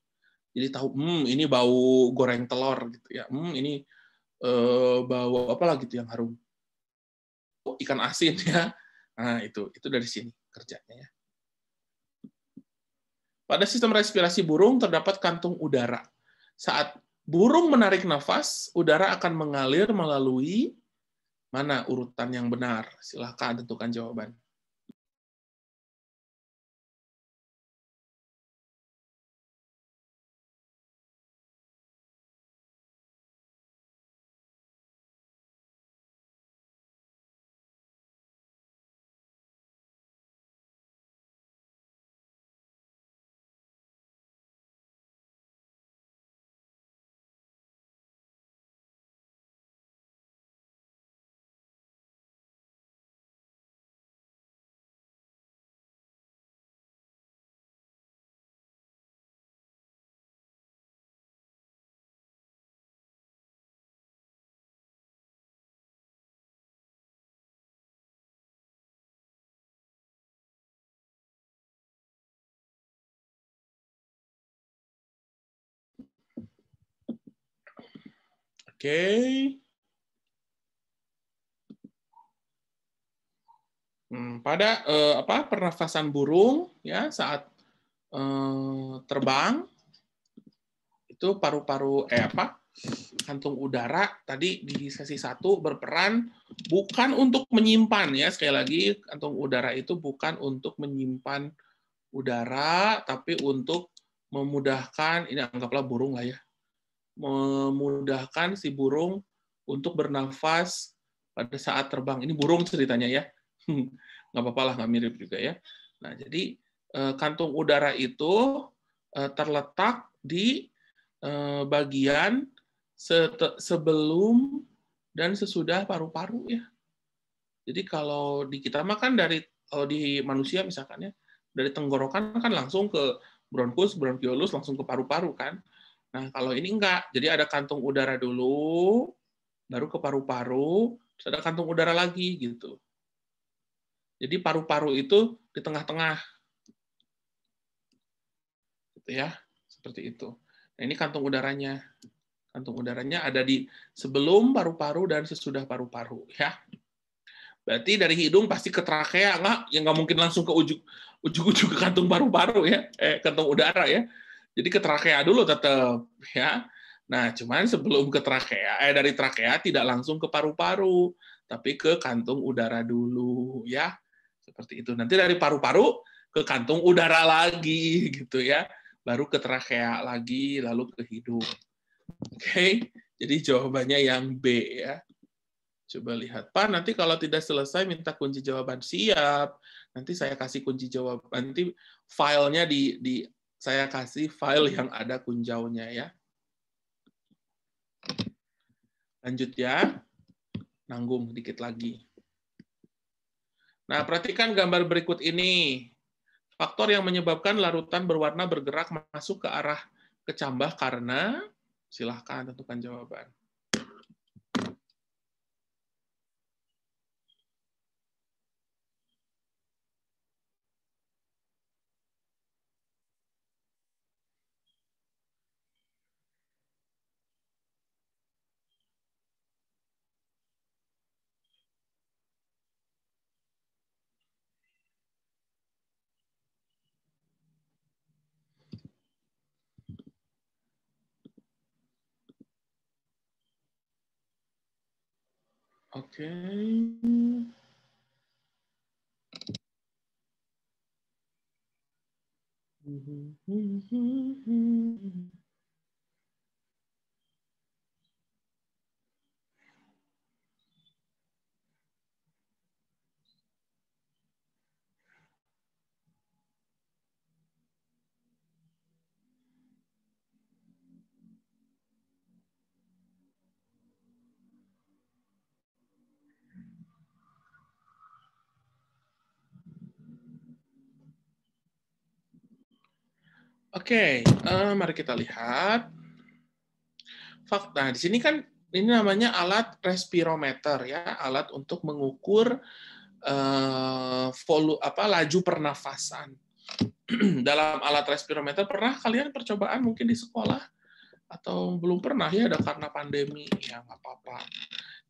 Jadi tahu ini bau goreng telur gitu ya. Ini bau apa lagi gitu yang harum. Ikan asin ya. Nah, itu dari sini kerjanya ya. Pada sistem respirasi burung terdapat kantung udara. Saat burung menarik nafas, udara akan mengalir melalui mana urutan yang benar? Silakan tentukan jawaban. Oke. Pada pernafasan burung ya saat terbang itu paru-paru kantung udara tadi di sesi 1 berperan bukan untuk menyimpan ya, sekali lagi kantung udara itu bukan untuk menyimpan udara tapi untuk memudahkan, ini anggaplah burung lah ya, memudahkan si burung untuk bernafas pada saat terbang. Ini burung ceritanya ya. Nggak apa-apa lah, nggak mirip juga ya. Nah, jadi kantung udara itu terletak di bagian sebelum dan sesudah paru-paru ya. Jadi kalau di kita mah kan kalau di manusia misalkan ya, dari tenggorokan kan langsung ke bronkus, bronkiolus, langsung ke paru-paru kan. Nah, kalau ini enggak. Jadi ada kantung udara dulu, baru ke paru-paru, terus ada kantung udara lagi gitu. Jadi paru-paru itu di tengah-tengah. Gitu ya. Seperti itu. Nah, ini kantung udaranya. Kantung udaranya ada di sebelum paru-paru dan sesudah paru-paru ya. Berarti dari hidung pasti ke trakea, nggak mungkin langsung ke ujung ke kantung paru-paru ya, kantung udara ya. Jadi ke trakea dulu tetap ya. Nah, cuman sebelum ke trakea, dari trakea tidak langsung ke paru-paru, tapi ke kantung udara dulu ya. Seperti itu. Nanti dari paru-paru ke kantung udara lagi gitu ya. Baru ke trakea lagi, lalu ke hidung. Oke. Jadi jawabannya yang B ya. Coba lihat, Pak, nanti kalau tidak selesai minta kunci jawaban. Siap. Nanti saya kasih kunci jawaban. Nanti filenya saya kasih file yang ada kunjaunya ya. Lanjut ya. Nanggung dikit lagi. Nah, perhatikan gambar berikut ini. Faktor yang menyebabkan larutan berwarna bergerak masuk ke arah kecambah karena, silahkan tentukan jawaban. Oke. Oke, mari kita lihat. Fakta di sini kan ini namanya alat respirometer ya, alat untuk mengukur laju pernafasan. Dalam alat respirometer pernah kalian percobaan mungkin di sekolah atau belum pernah ya, ada karena pandemi ya nggak apa-apa.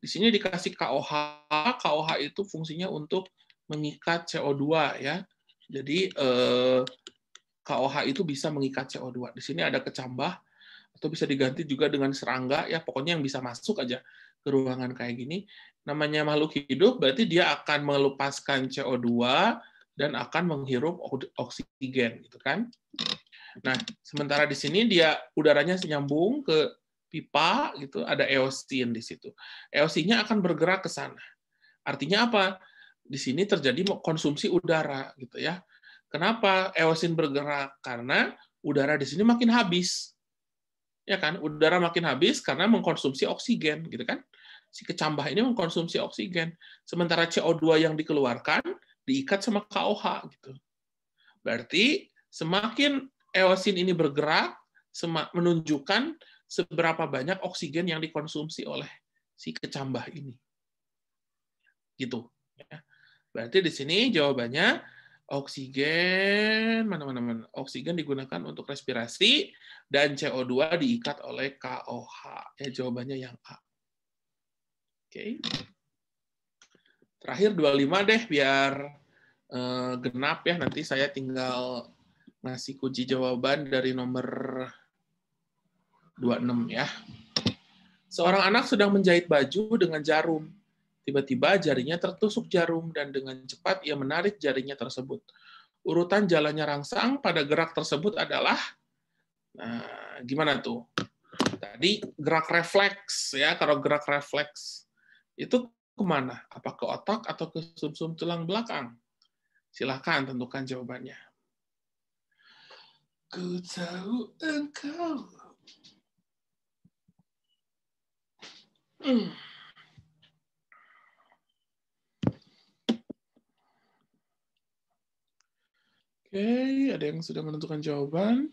Di sini dikasih KOH. KOH itu fungsinya untuk mengikat CO2 ya. Jadi KOH itu bisa mengikat CO2. Di sini ada kecambah atau bisa diganti juga dengan serangga ya, pokoknya yang bisa masuk aja ke ruangan kayak gini. Namanya makhluk hidup berarti dia akan melepaskan CO2 dan akan menghirup oksigen gitu kan. Nah, sementara di sini dia udaranya nyambung ke pipa gitu, ada eosin di situ. Eosinnya akan bergerak ke sana. Artinya apa? Di sini terjadi konsumsi udara gitu ya. Kenapa eosin bergerak? Karena udara di sini makin habis. Ya kan? Udara makin habis karena mengkonsumsi oksigen gitu kan. Si kecambah ini mengkonsumsi oksigen. Sementara CO2 yang dikeluarkan diikat sama KOH gitu. Berarti semakin eosin ini bergerak menunjukkan seberapa banyak oksigen yang dikonsumsi oleh si kecambah ini. Gitu ya. Berarti di sini jawabannya oksigen, mana. Oksigen digunakan untuk respirasi dan CO2 diikat oleh KOH. Ya, jawabannya yang A. Oke. Terakhir 25 deh biar genap ya. Nanti saya tinggal ngasih kunci jawaban dari nomor 26 ya. Seorang anak sedang menjahit baju dengan jarum. Tiba-tiba jarinya tertusuk jarum dan dengan cepat ia menarik jarinya tersebut. Urutan jalannya rangsang pada gerak tersebut adalah, nah, gimana tuh? Tadi gerak refleks ya, kalau gerak refleks itu kemana? Apa ke otak atau ke sumsum tulang belakang? Silahkan tentukan jawabannya. Ku tahu engkau. Oke, ada yang sudah menentukan jawaban?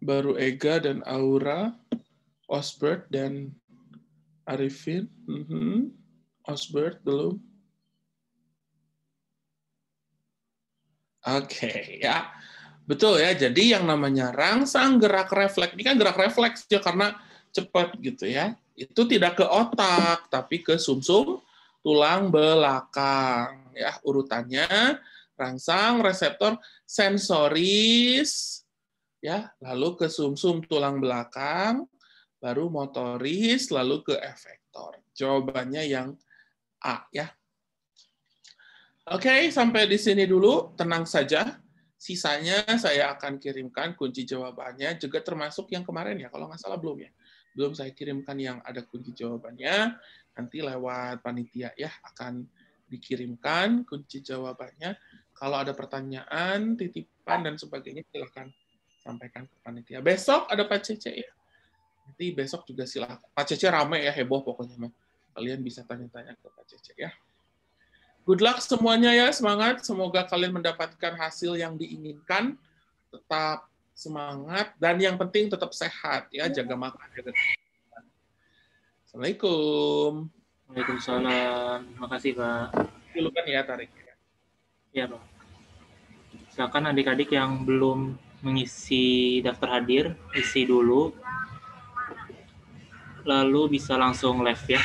Baru Ega dan Aura, Osbert dan Arifin. Osbert belum. Oke, ya. Betul ya. Jadi yang namanya rangsang gerak refleks, ini kan gerak refleks ya karena cepat gitu ya. Itu tidak ke otak, tapi ke sumsum tulang belakang. Ya, urutannya rangsang, reseptor, sensoris, ya, lalu ke sumsum tulang belakang, baru motoris, lalu ke efektor. Jawabannya yang A ya. Oke, sampai di sini dulu. Tenang saja. Sisanya saya akan kirimkan kunci jawabannya, juga termasuk yang kemarin ya, kalau nggak salah belum ya. Belum saya kirimkan yang ada kunci jawabannya. Nanti lewat panitia ya, akan dikirimkan kunci jawabannya. Kalau ada pertanyaan, titipan, dan sebagainya, silahkan sampaikan ke panitia. Besok ada Pak Cece ya. Nanti besok juga silahkan. Pak Cece rame ya, heboh pokoknya. Kalian bisa tanya-tanya ke Pak Cece ya. Good luck semuanya ya, semangat. Semoga kalian mendapatkan hasil yang diinginkan. Tetap semangat, dan yang penting tetap sehat ya, jaga makan, jaga kesehatan. Assalamualaikum. Waalaikumsalam. Terima kasih, Pak. Silakan ya, tarik. Ya, Pak. Silakan adik-adik yang belum mengisi daftar hadir, isi dulu. lalu bisa langsung live ya.